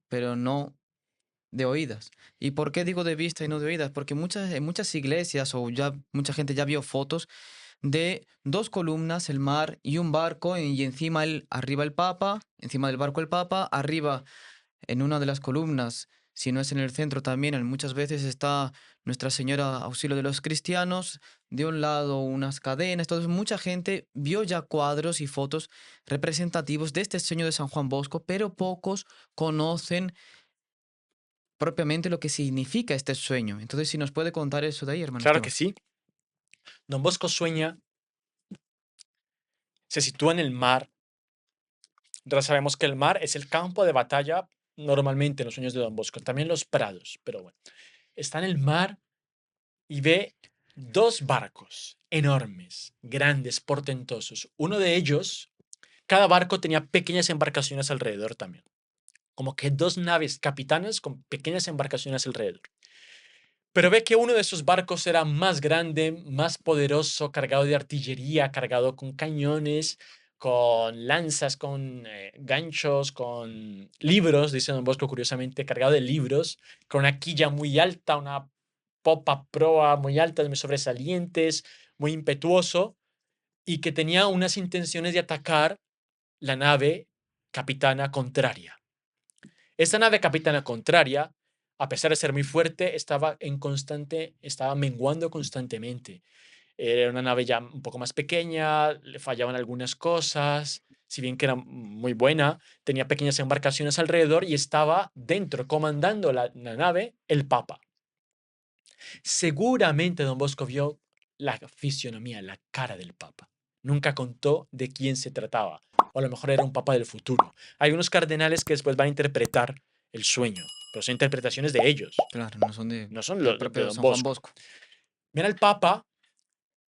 pero no de oídas. ¿Y por qué digo de vista y no de oídas? Porque en muchas iglesias o ya mucha gente ya vio fotos de dos columnas, el mar y un barco, y encima arriba el Papa, encima del barco el Papa, arriba en una de las columnas, si no es en el centro también, muchas veces está Nuestra Señora Auxilio de los Cristianos, de un lado unas cadenas, entonces mucha gente vio ya cuadros y fotos representativos de este sueño de San Juan Bosco, pero pocos conocen propiamente lo que significa este sueño. Entonces, si nos puede contar eso de ahí, hermano Claro que Esteban. sí. Don Bosco sueña, se sitúa en el mar. Ya sabemos que el mar es el campo de batalla normalmente en los sueños de Don Bosco, también los prados, pero bueno. Está en el mar y ve dos barcos enormes, grandes, portentosos. Uno de ellos, cada barco tenía pequeñas embarcaciones alrededor también, como que dos naves capitanas con pequeñas embarcaciones alrededor. Pero ve que uno de esos barcos era más grande, más poderoso, cargado de artillería, cargado con cañones, con lanzas, con ganchos, con libros, dice Don Bosco curiosamente, cargado de libros, con una quilla muy alta, una popa proa muy alta, muy sobresalientes, muy impetuoso, y que tenía unas intenciones de atacar la nave capitana contraria. Esta nave capitana contraria, a pesar de ser muy fuerte, estaba menguando constantemente. Era una nave ya un poco más pequeña, le fallaban algunas cosas, si bien que era muy buena, tenía pequeñas embarcaciones alrededor y estaba dentro, comandando la nave, el Papa. Seguramente Don Bosco vio la fisionomía, la cara del Papa. Nunca contó de quién se trataba. O a lo mejor era un Papa del futuro. Hay unos cardenales que después van a interpretar el sueño, pero son interpretaciones de ellos, Claro, no son no son del los de propio Don San Juan Bosco. Bosco. Mira al Papa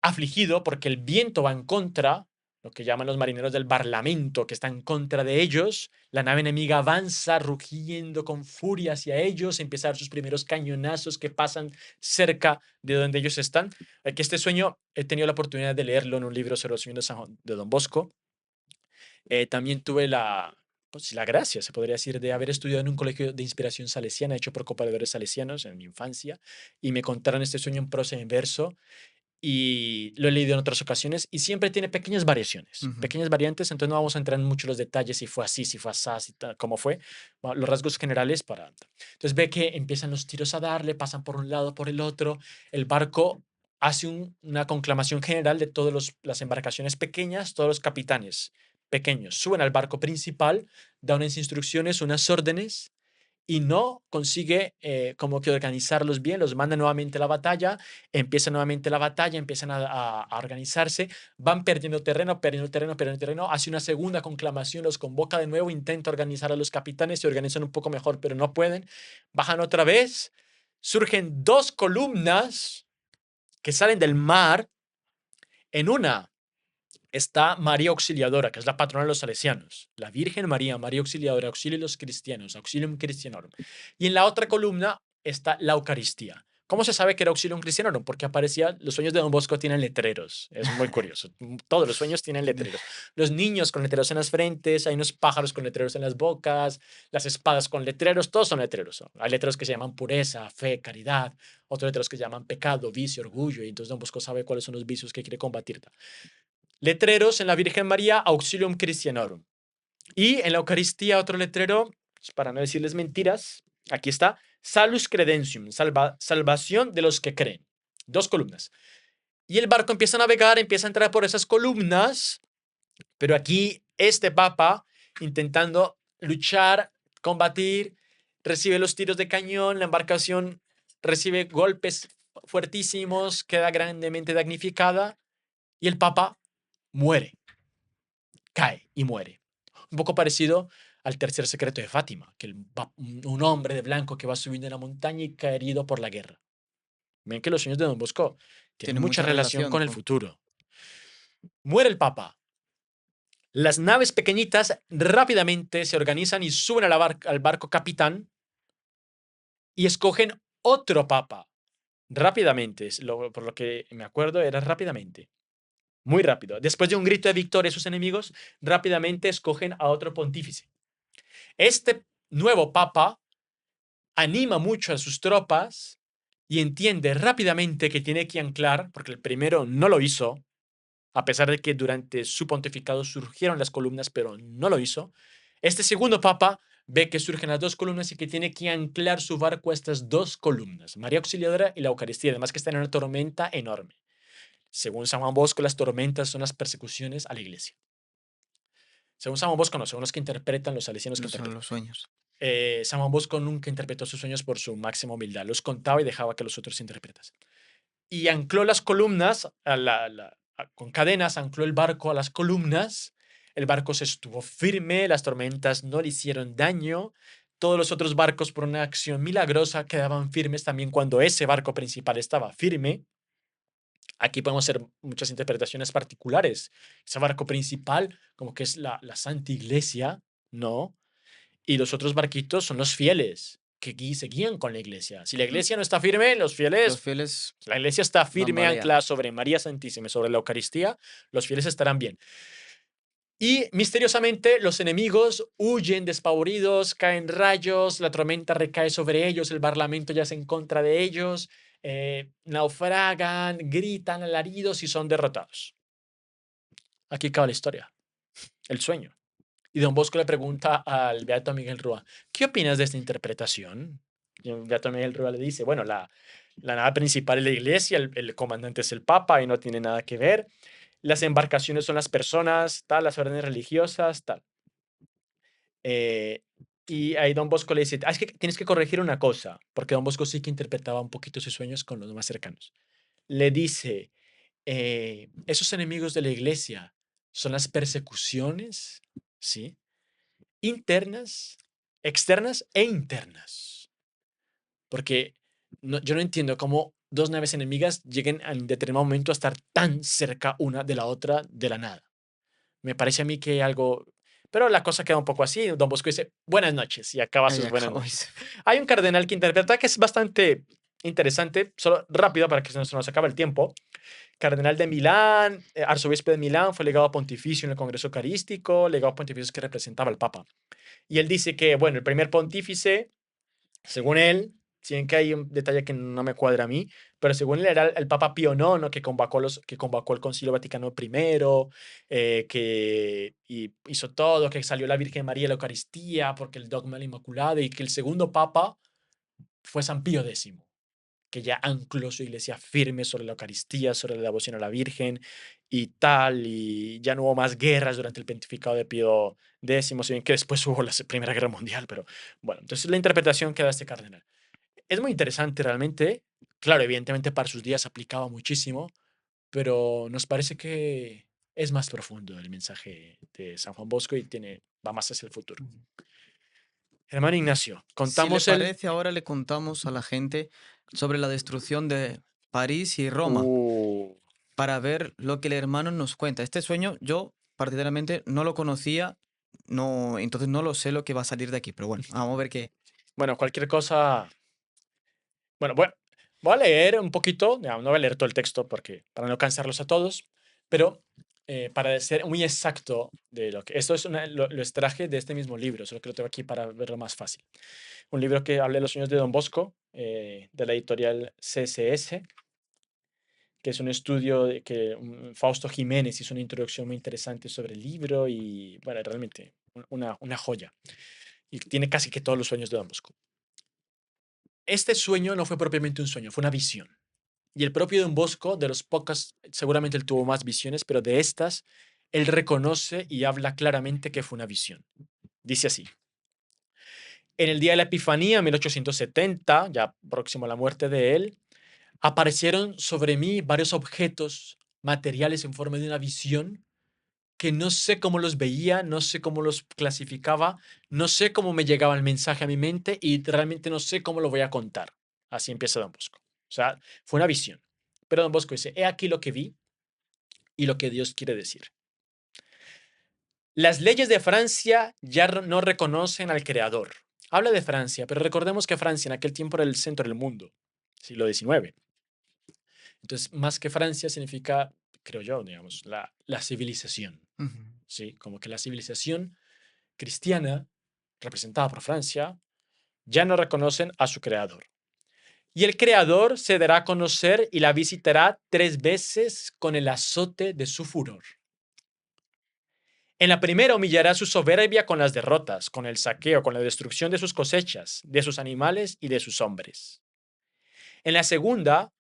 afligido porque el viento va en contra, lo que llaman los marineros del Parlamento, que está en contra de ellos. La nave enemiga avanza rugiendo con furia hacia ellos, empieza a dar sus primeros cañonazos que pasan cerca de donde ellos están. Que este sueño he tenido la oportunidad de leerlo en un libro sobre los sueños de Don Bosco. También tuve pues, la gracia, se podría decir, de haber estudiado en un colegio de inspiración salesiana hecho por copadres salesianos en mi infancia, y me contaron este sueño en prosa y en verso. y lo he leído en otras ocasiones y siempre tiene pequeñas variaciones, Ujú. pequeñas variantes, entonces no vamos a entrar en muchos los detalles si fue así, si fue así, si cómo fue, los rasgos generales para... Entonces ve que empiezan los tiros a darle, pasan por un lado, por el otro, el barco hace una conclamación general de todas las embarcaciones pequeñas, todos los capitanes pequeños suben al barco principal, dan unas instrucciones, unas órdenes y no consigue como que organizarlos bien, los manda nuevamente a la batalla, empieza nuevamente la batalla, empiezan a organizarse, van perdiendo terreno, perdiendo terreno, perdiendo terreno, hace una segunda conclamación, los convoca de nuevo, intenta organizar a los capitanes, se organizan un poco mejor, pero no pueden, bajan otra vez, surgen dos columnas que salen del mar, en una está María Auxiliadora, que es la patrona de los salesianos. La Virgen María, María Auxiliadora, auxilia a los cristianos, Auxilium Christianorum. Y en la otra columna está la Eucaristía. ¿Cómo se sabe que era Auxilium Christianorum? Porque aparecía, los sueños de Don Bosco tienen letreros. Es muy curioso. Todos los sueños tienen letreros. Los niños con letreros en las frentes, hay unos pájaros con letreros en las bocas, las espadas con letreros, todos son letreros. Hay letreros que se llaman pureza, fe, caridad, otros letreros que se llaman pecado, vicio, orgullo. Y entonces Don Bosco sabe cuáles son los vicios que quiere combatir. Letreros en la Virgen María, Auxilium Christianorum. Y en la Eucaristía, otro letrero, pues, para no decirles mentiras, aquí está, Salus Credentium, salvación de los que creen. Dos columnas. Y el barco empieza a navegar, empieza a entrar por esas columnas, pero aquí este papa, intentando luchar, combatir, recibe los tiros de cañón, la embarcación recibe golpes fuertísimos, queda grandemente damnificada y el papa muere, cae y muere. Un poco parecido al tercer secreto de Fátima, que un hombre de blanco que va subiendo en la montaña y cae herido por la guerra. Ven que los sueños de Don Bosco tienen Tiene mucha mucha relación relación con el con... futuro. Muere el Papa. Las naves pequeñitas rápidamente se organizan y suben a al barco capitán y escogen otro Papa. Rápidamente, por lo que me acuerdo, era rápidamente. Muy rápido. Después de un grito de victoria de sus enemigos, rápidamente escogen a otro pontífice. Este nuevo papa anima mucho a sus tropas y entiende rápidamente que tiene que anclar, porque el primero no lo hizo, a pesar de que durante su pontificado surgieron las columnas, pero no lo hizo. Este segundo papa ve que surgen las dos columnas y que tiene que anclar su barco a estas dos columnas, María Auxiliadora y la Eucaristía, además que están en una tormenta enorme. Según San Juan Bosco, las tormentas son las persecuciones a la iglesia. Según San Juan Bosco, no, según los que interpretan, los salesianos que No son interpretan. los sueños. San Juan Bosco nunca interpretó sus sueños por su máxima humildad, los contaba y dejaba que los otros interpretasen. Y ancló las columnas con cadenas, ancló el barco a las columnas, el barco se estuvo firme, las tormentas no le hicieron daño, todos los otros barcos por una acción milagrosa quedaban firmes también cuando ese barco principal estaba firme. Aquí podemos hacer muchas interpretaciones particulares. Ese barco principal, como que es la Santa Iglesia, ¿no? Y los otros barquitos son los fieles, que se guían con la iglesia. Si la Mm. iglesia no está firme, los Los fieles, fieles la iglesia está firme, bambalean. anclada sobre María Santísima, y sobre la Eucaristía, los fieles estarán bien. Y misteriosamente los enemigos huyen despavoridos, caen rayos, la tormenta recae sobre ellos, el parlamento yace en contra de ellos, naufragan, gritan alaridos y son derrotados. Aquí acaba la historia, el sueño. Y Don Bosco le pregunta al beato Miguel Rúa, ¿qué opinas de esta interpretación? Y el beato Miguel Rúa le dice, bueno, la nave principal es la iglesia, el comandante es el papa y no tiene nada que ver. Las embarcaciones son las personas, tal, las órdenes religiosas, tal. Eh, y ahí Don Bosco le dice, es que tienes que corregir una cosa, porque Don Bosco sí que interpretaba un poquito sus sueños con los más cercanos. Le dice, esos enemigos de la iglesia son las persecuciones, ¿sí? Internas, externas e internas. Porque yo no entiendo cómo dos naves enemigas lleguen en determinado momento a estar tan cerca una de la otra de la nada. Me parece a mí que algo... Pero la cosa queda un poco así. Don Bosco dice, buenas noches, y acaba Ahí sus buenas acabó y noches. se fue. Hay un cardenal que interpreta que es bastante interesante, solo rápido para que se nos acabe el tiempo. Cardenal de Milán, arzobispo de Milán, fue legado pontificio en el Congreso Eucarístico, legado pontificio que representaba al Papa. Y él dice que, bueno, el primer pontífice, según él, si bien que hay un detalle que no me cuadra a mí, pero según él era el Papa Pío IX que convocó el Concilio Vaticano I, que hizo todo, que salió la Virgen María de la Eucaristía, porque el dogma de la Inmaculada, y que el segundo Papa fue San Pío X, que ya ancló su iglesia firme sobre la Eucaristía, sobre la devoción a la Virgen y tal, y ya no hubo más guerras durante el pontificado de Pío X, si bien que después hubo la Primera Guerra Mundial, pero bueno, entonces la interpretación que da este cardenal. Es muy interesante realmente, claro, evidentemente para sus días aplicaba muchísimo, pero nos parece que es más profundo el mensaje de San Juan Bosco y va más hacia el futuro. Ujú. Hermano Ignacio, Si le contamos el... parece, ahora le contamos a la gente sobre la destrucción de París y Roma Uh, para ver lo que el hermano nos cuenta. Este sueño yo particularmente no lo conocía, no, entonces no lo sé lo que va a salir de aquí, pero bueno, vamos a ver qué. bueno, cualquier cosa. Bueno, voy a leer un poquito, no voy a leer todo el texto porque para no cansarlos a todos, pero para ser muy exacto de lo que... Esto lo extraje de este mismo libro, solo que lo tengo aquí para verlo más fácil. Un libro que habla de los sueños de Don Bosco, de la editorial CSS, que es un estudio que Fausto Jiménez hizo una introducción muy interesante sobre el libro y, bueno, realmente una joya. Y tiene casi que todos los sueños de Don Bosco. Este sueño no fue propiamente un sueño, fue una visión. Y el propio Don Bosco, de los pocos, seguramente él tuvo más visiones, pero de estas, él reconoce y habla claramente que fue una visión. Dice así: en el día de la Epifanía, 1870, ya próximo a la muerte de él, aparecieron sobre mí varios objetos materiales en forma de una visión que no sé cómo los veía, no sé cómo los clasificaba, no sé cómo me llegaba el mensaje a mi mente y realmente no sé cómo lo voy a contar. Así empieza Don Bosco. O sea, fue una visión. Pero Don Bosco dice, he aquí lo que vi y lo que Dios quiere decir. Las leyes de Francia ya no reconocen al creador. Habla de Francia, pero recordemos que Francia en aquel tiempo era el centro del mundo, siglo XIX. Entonces, más que Francia significa, creo yo, digamos, la civilización. Ujú. ¿Sí? Como que la civilización cristiana, representada por Francia, ya no reconocen a su creador. Y el creador se dará a conocer y la visitará 3 veces con el azote de su furor. En la primera humillará su soberbia con las derrotas, con el saqueo, con la destrucción de sus cosechas, de sus animales y de sus hombres. En la segunda,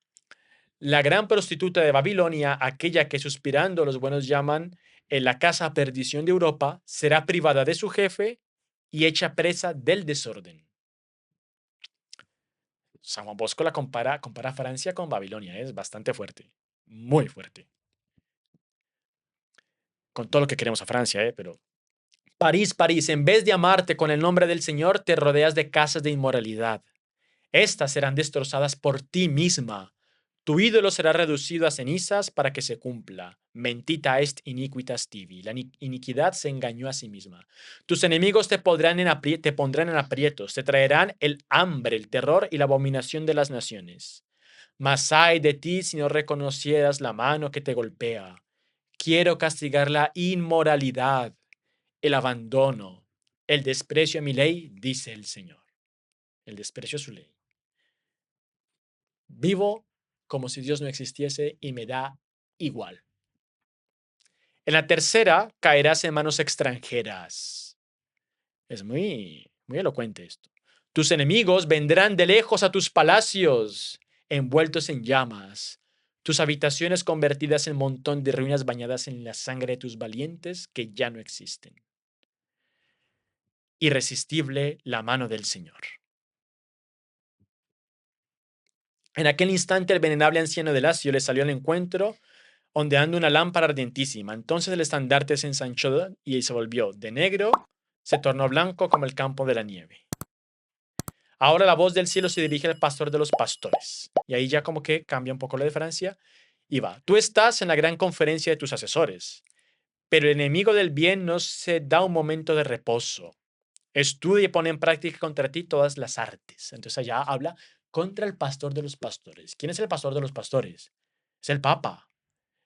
la gran prostituta de Babilonia, aquella que suspirando los buenos llaman en la casa perdición de Europa, será privada de su jefe y hecha presa del desorden. San Juan Bosco compara Francia con Babilonia, es bastante fuerte, muy fuerte, con todo lo que queremos a Francia, pero París, París, en vez de amarte con el nombre del Señor, te rodeas de casas de inmoralidad. Estas serán destrozadas por ti misma. Tu ídolo será reducido a cenizas para que se cumpla. Mentita est iniquitas tibi. La iniquidad se engañó a sí misma. Tus enemigos te pondrán en aprietos, te traerán el hambre, el terror y la abominación de las naciones. Mas ay de ti si no reconocieras la mano que te golpea. Quiero castigar la inmoralidad, el abandono, el desprecio a mi ley, dice el Señor. El desprecio a su ley. Vivo como si Dios no existiese y me da igual. En la tercera, caerás en manos extranjeras. Es muy elocuente esto. Tus enemigos vendrán de lejos a tus palacios, envueltos en llamas. Tus habitaciones convertidas en montón de ruinas bañadas en la sangre de tus valientes que ya no existen. Irresistible la mano del Señor. En aquel instante el venerable anciano de Lacio le salió al encuentro ondeando una lámpara ardientísima. Entonces el estandarte se ensanchó y se volvió de negro, se tornó blanco como el campo de la nieve. Ahora la voz del cielo se dirige al pastor de los pastores. Y ahí ya como que cambia un poco lo de Francia y va. Tú estás en la gran conferencia de tus asesores, pero el enemigo del bien no se da un momento de reposo. Estudia y pone en práctica contra ti todas las artes. Entonces allá habla contra el pastor de los pastores. ¿Quién es el pastor de los pastores? Es el Papa.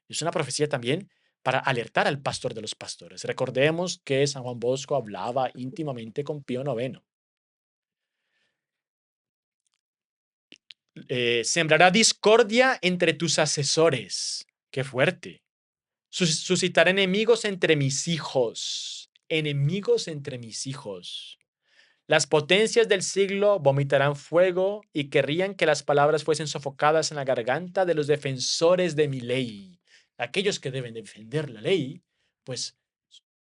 Es una profecía también para alertar al pastor de los pastores. Recordemos que San Juan Bosco hablaba íntimamente con Pío IX. sembrará discordia entre tus asesores. Qué fuerte. Suscitará enemigos entre mis hijos. Enemigos entre mis hijos. Las potencias del siglo vomitarán fuego y querrían que las palabras fuesen sofocadas en la garganta de los defensores de mi ley. Aquellos que deben defender la ley, pues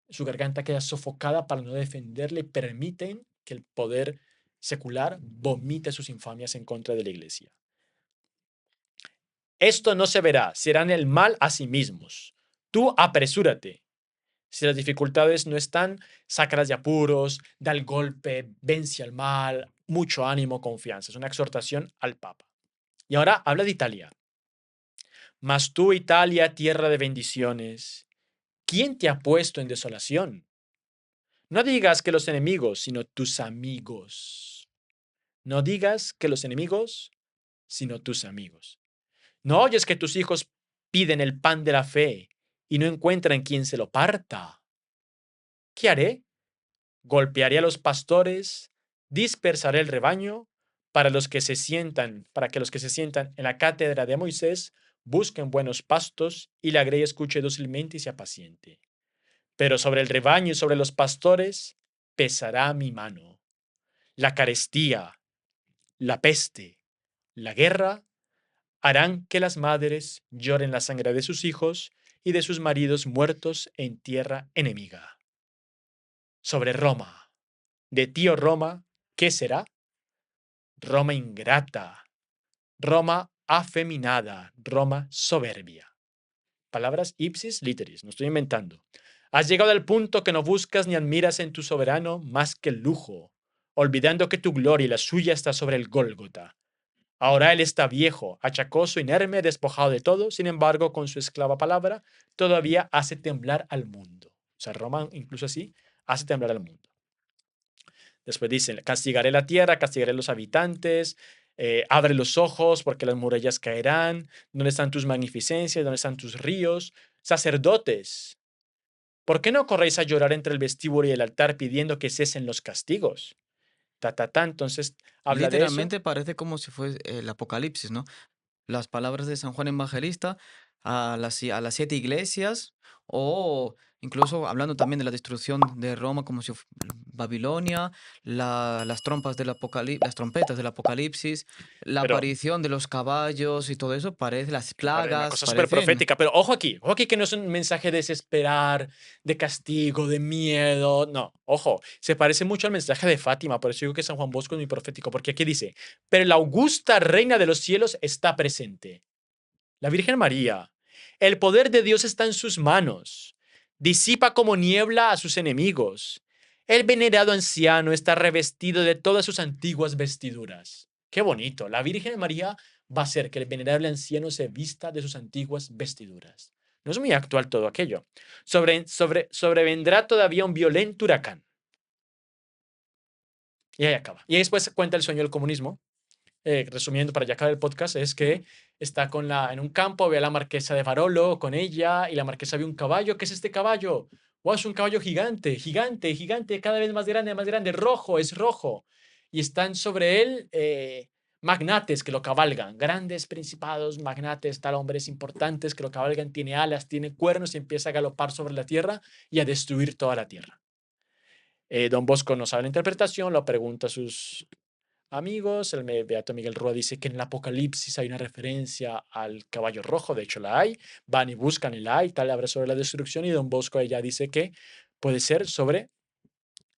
su garganta queda sofocada para no defenderla y permiten que el poder secular vomite sus infamias en contra de la iglesia. Esto no se verá, serán el mal a sí mismos. Tú apresúrate. Si las dificultades no están, sácalas de apuros, da el golpe, vence al mal, mucho ánimo, confianza. Es una exhortación al Papa. Y ahora habla de Italia. Mas tú, Italia, tierra de bendiciones, ¿quién te ha puesto en desolación? No digas que los enemigos, sino tus amigos. No digas que los enemigos, sino tus amigos. No oyes que tus hijos piden el pan de la fe y no encuentran quien se lo parta. ¿Qué haré? Golpearé a los pastores, dispersaré el rebaño, para que los que se sientan en la cátedra de Moisés busquen buenos pastos y la grey escuche dócilmente y sea paciente. Pero sobre el rebaño y sobre los pastores pesará mi mano. La carestía, la peste, la guerra harán que las madres lloren la sangre de sus hijos y de sus maridos muertos en tierra enemiga. Sobre Roma, de ti, oh Roma, ¿qué será? Roma ingrata, Roma afeminada, Roma soberbia. Palabras ipsis literis, no estoy inventando. Has llegado al punto que no buscas ni admiras en tu soberano más que el lujo, olvidando que tu gloria y la suya está sobre el Gólgota. Ahora él está viejo, achacoso, inerme, despojado de todo, sin embargo, con su esclava palabra, todavía hace temblar al mundo. O sea, Roma, incluso así, hace temblar al mundo. Después dicen, castigaré la tierra, castigaré los habitantes, abre los ojos porque las murallas caerán, ¿dónde están tus magnificencias? ¿Dónde están tus ríos? Sacerdotes, ¿por qué no corréis a llorar entre el vestíbulo y el altar pidiendo que cesen los castigos? Entonces habla de eso. Literalmente parece como si fuese el Apocalipsis, ¿no? Las palabras de San Juan Evangelista a las 7 iglesias, o incluso hablando también de la destrucción de Roma como si Babilonia, las trompas del las trompetas del Apocalipsis, la Pero aparición de los caballos y todo eso, parece las una plagas, cosa súper parecen profética, pero ojo aquí que no es un mensaje de desesperar, de castigo, de miedo, no, ojo, se parece mucho al mensaje de Fátima, por eso digo que San Juan Bosco es muy profético, porque aquí dice, pero la augusta reina de los cielos está presente, la Virgen María, el poder de Dios está en sus manos, disipa como niebla a sus enemigos, el venerado anciano está revestido de todas sus antiguas vestiduras. Qué bonito, la Virgen María va a hacer que el venerable anciano se vista de sus antiguas vestiduras. No es muy actual todo aquello. Sobrevendrá todavía un violento huracán. Y ahí acaba. Y después cuenta el sueño del comunismo. Resumiendo, para ya acabar el podcast, es que está en un campo, ve a la marquesa de Barolo con ella, y la marquesa ve un caballo. ¿Qué es este caballo? ¡Wow! Es un caballo gigante, gigante, gigante, cada vez más grande, rojo, es rojo. Y están sobre él magnates que lo cabalgan, grandes principados, magnates, tal, hombres importantes que lo cabalgan, tiene alas, tiene cuernos y empieza a galopar sobre la tierra y a destruir toda la tierra. Don Bosco no sabe la interpretación, lo pregunta a sus amigos. El Beato Miguel Rúa dice que en el Apocalipsis hay una referencia al caballo rojo, de hecho la hay, van y buscan y la hay, tal, habla sobre la destrucción, y Don Bosco ella dice que puede ser sobre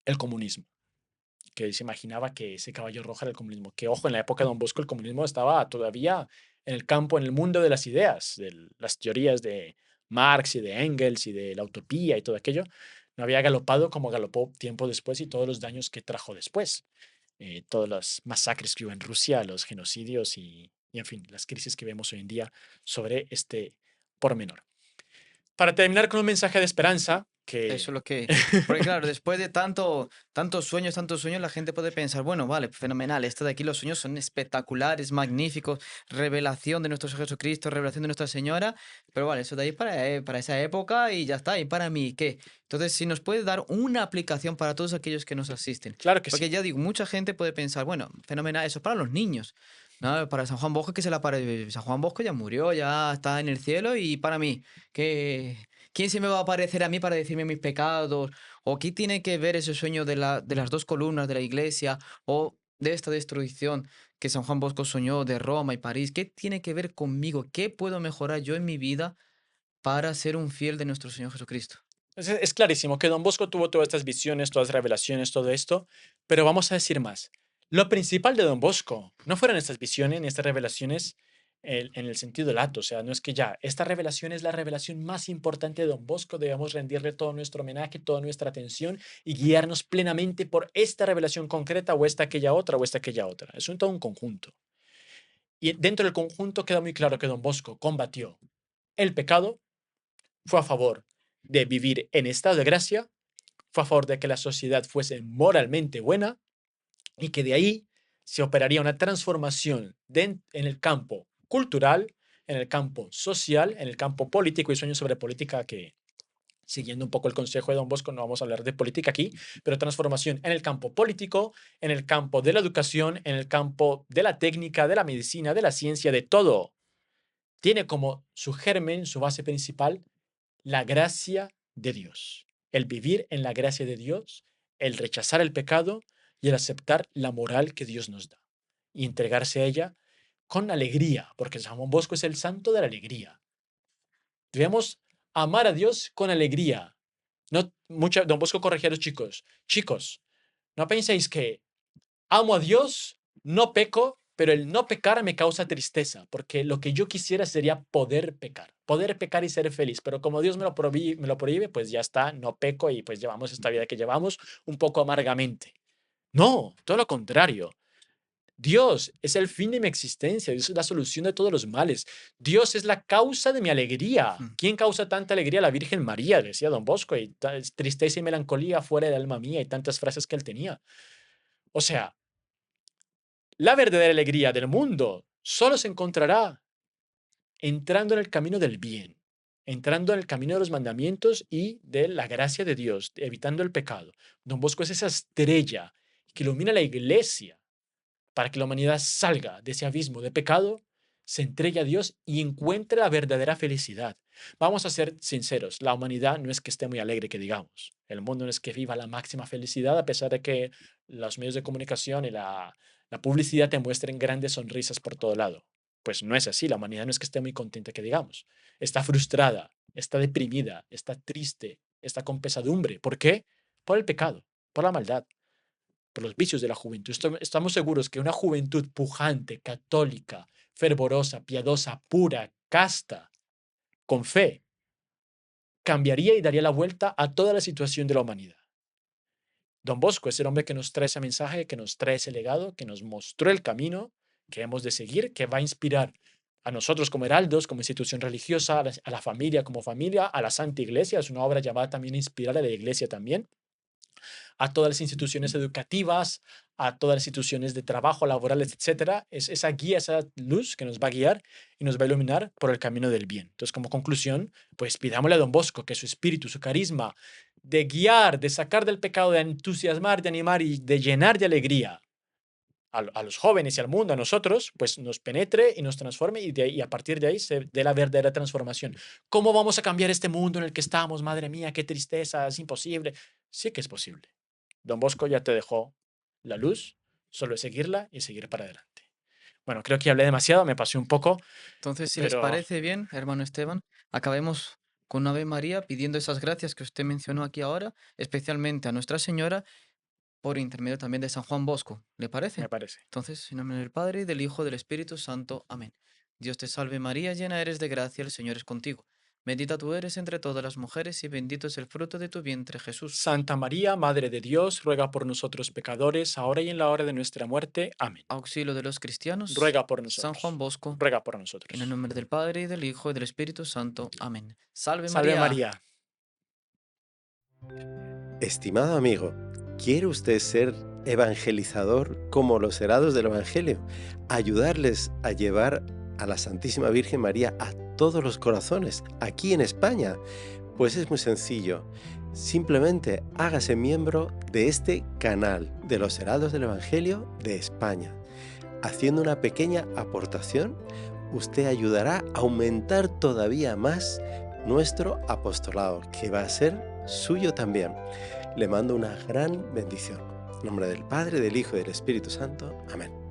el comunismo, que se imaginaba que ese caballo rojo era el comunismo, que ojo, en la época de Don Bosco el comunismo estaba todavía en el campo, en el mundo de las ideas, de las teorías de Marx y de Engels y de la utopía y todo aquello, no había galopado como galopó tiempo después y todos los daños que trajo después. Todas las masacres que hubo en Rusia, los genocidios y, en fin, las crisis que vemos hoy en día sobre este pormenor. Para terminar con un mensaje de esperanza, eso que es lo que... Porque claro, después de tantos sueños, la gente puede pensar, bueno, vale, fenomenal, esto de aquí los sueños son espectaculares, magníficos, revelación de nuestro Señor Jesucristo, revelación de Nuestra Señora, pero vale, eso de ahí para esa época y ya está, ¿y para mí qué? Entonces, si nos puede dar una aplicación para todos aquellos que nos asisten, claro que porque sí. ya digo, mucha gente puede pensar, bueno, fenomenal, eso es para los niños, No, para San Juan Bosco que se la pare... San Juan Bosco ya murió, ya está en el cielo y para mí, que ¿quién se me va a aparecer a mí para decirme mis pecados? ¿O qué tiene que ver ese sueño de las dos columnas de la iglesia o de esta destrucción que San Juan Bosco soñó de Roma y París? ¿Qué tiene que ver conmigo? ¿Qué puedo mejorar yo en mi vida para ser un fiel de nuestro Señor Jesucristo? Es clarísimo que Don Bosco tuvo todas estas visiones, todas las revelaciones, todo esto, pero vamos a decir más. Lo principal de Don Bosco no fueron estas visiones ni estas revelaciones en el sentido lato, o sea, no es que ya, esta revelación es la revelación más importante de Don Bosco, debemos rendirle todo nuestro homenaje, toda nuestra atención y guiarnos plenamente por esta revelación concreta o esta aquella otra o esta aquella otra. Es todo un conjunto. Y dentro del conjunto queda muy claro que Don Bosco combatió el pecado, fue a favor de vivir en estado de gracia, fue a favor de que la sociedad fuese moralmente buena y que de ahí se operaría una transformación en el campo cultural, en el campo social, en el campo político y sueños sobre política que, siguiendo un poco el consejo de Don Bosco, no vamos a hablar de política aquí, pero transformación en el campo político, en el campo de la educación, en el campo de la técnica, de la medicina, de la ciencia, de todo. Tiene como su germen, su base principal, la gracia de Dios. El vivir en la gracia de Dios, el rechazar el pecado y el aceptar la moral que Dios nos da. Y entregarse a ella con alegría, porque San Juan Bosco es el santo de la alegría. Debemos amar a Dios con alegría. No, Don Bosco corregía a los chicos. Chicos, no penséis que amo a Dios, no peco, pero el no pecar me causa tristeza, porque lo que yo quisiera sería poder pecar y ser feliz, pero como Dios me lo prohíbe, pues ya está, no peco y pues llevamos esta vida que llevamos un poco amargamente. No, todo lo contrario. Dios es el fin de mi existencia, Dios es la solución de todos los males. Dios es la causa de mi alegría. Mm. ¿Quién causa tanta alegría? La Virgen María, decía Don Bosco, y tristeza y melancolía fuera del alma mía y tantas frases que él tenía. O sea, la verdadera alegría del mundo solo se encontrará entrando en el camino del bien, entrando en el camino de los mandamientos y de la gracia de Dios, evitando el pecado. Don Bosco es esa estrella que ilumina la iglesia para que la humanidad salga de ese abismo de pecado, se entregue a Dios y encuentre la verdadera felicidad. Vamos a ser sinceros, la humanidad no es que esté muy alegre, que digamos. El mundo no es que viva la máxima felicidad, a pesar de que los medios de comunicación y la publicidad te muestren grandes sonrisas por todo lado. Pues no es así, la humanidad no es que esté muy contenta, que digamos. Está frustrada, está deprimida, está triste, está con pesadumbre. ¿Por qué? Por el pecado, por la maldad, por los vicios de la juventud. Estamos seguros que una juventud pujante, católica, fervorosa, piadosa, pura, casta, con fe, cambiaría y daría la vuelta a toda la situación de la humanidad. Don Bosco es el hombre que nos trae ese mensaje, que nos trae ese legado, que nos mostró el camino que hemos de seguir, que va a inspirar a nosotros como heraldos, como institución religiosa, a la familia como familia, a la Santa Iglesia. Es una obra llamada también a inspirar a la Iglesia también, a todas las instituciones educativas, a todas las instituciones de trabajo, laborales, etcétera. Es esa guía, esa luz que nos va a guiar y nos va a iluminar por el camino del bien. Entonces, como conclusión, pues pidámosle a Don Bosco que su espíritu, su carisma, de guiar, de sacar del pecado, de entusiasmar, de animar y de llenar de alegría a los jóvenes y al mundo, a nosotros, pues nos penetre y nos transforme y a partir de ahí se dé la verdadera transformación. ¿Cómo vamos a cambiar este mundo en el que estamos? Madre mía, qué tristeza, es imposible. Sí que es posible. Don Bosco ya te dejó la luz, solo es seguirla y seguir para adelante. Bueno, creo que hablé demasiado, me pasé un poco, Entonces, si les pero parece bien, hermano Esteban, acabemos con una Ave María pidiendo esas gracias que usted mencionó aquí ahora, especialmente a Nuestra Señora, por intermedio también de San Juan Bosco. ¿Le me parece? parece. Entonces, en nombre del Padre, y del Hijo, y del Espíritu Santo. Amén. Dios te salve María, llena eres de gracia, el Señor es contigo. Bendita tú eres entre todas las mujeres, y bendito es el fruto de tu vientre, Jesús. Santa María, Madre de Dios, ruega por nosotros pecadores, ahora y en la hora de nuestra muerte. Amén. Auxilio de los cristianos, Ruega por San Juan nosotros. Bosco, Ruega por en el nosotros. nombre del Padre, y del Hijo, y del Espíritu Santo. Amén. Salve Salve María. María. Estimado amigo, ¿quiere usted ser evangelizador como los heraldos del Evangelio? Ayudarles a llevar a la Santísima Virgen María a todos los corazones, aquí en España. Pues es muy sencillo. Simplemente hágase miembro de este canal de los heraldos del Evangelio de España. haciendo una pequeña aportación, usted ayudará a aumentar todavía más nuestro apostolado, que va a ser suyo también. Le mando una gran bendición. En nombre del Padre, del Hijo y del Espíritu Santo. Amén.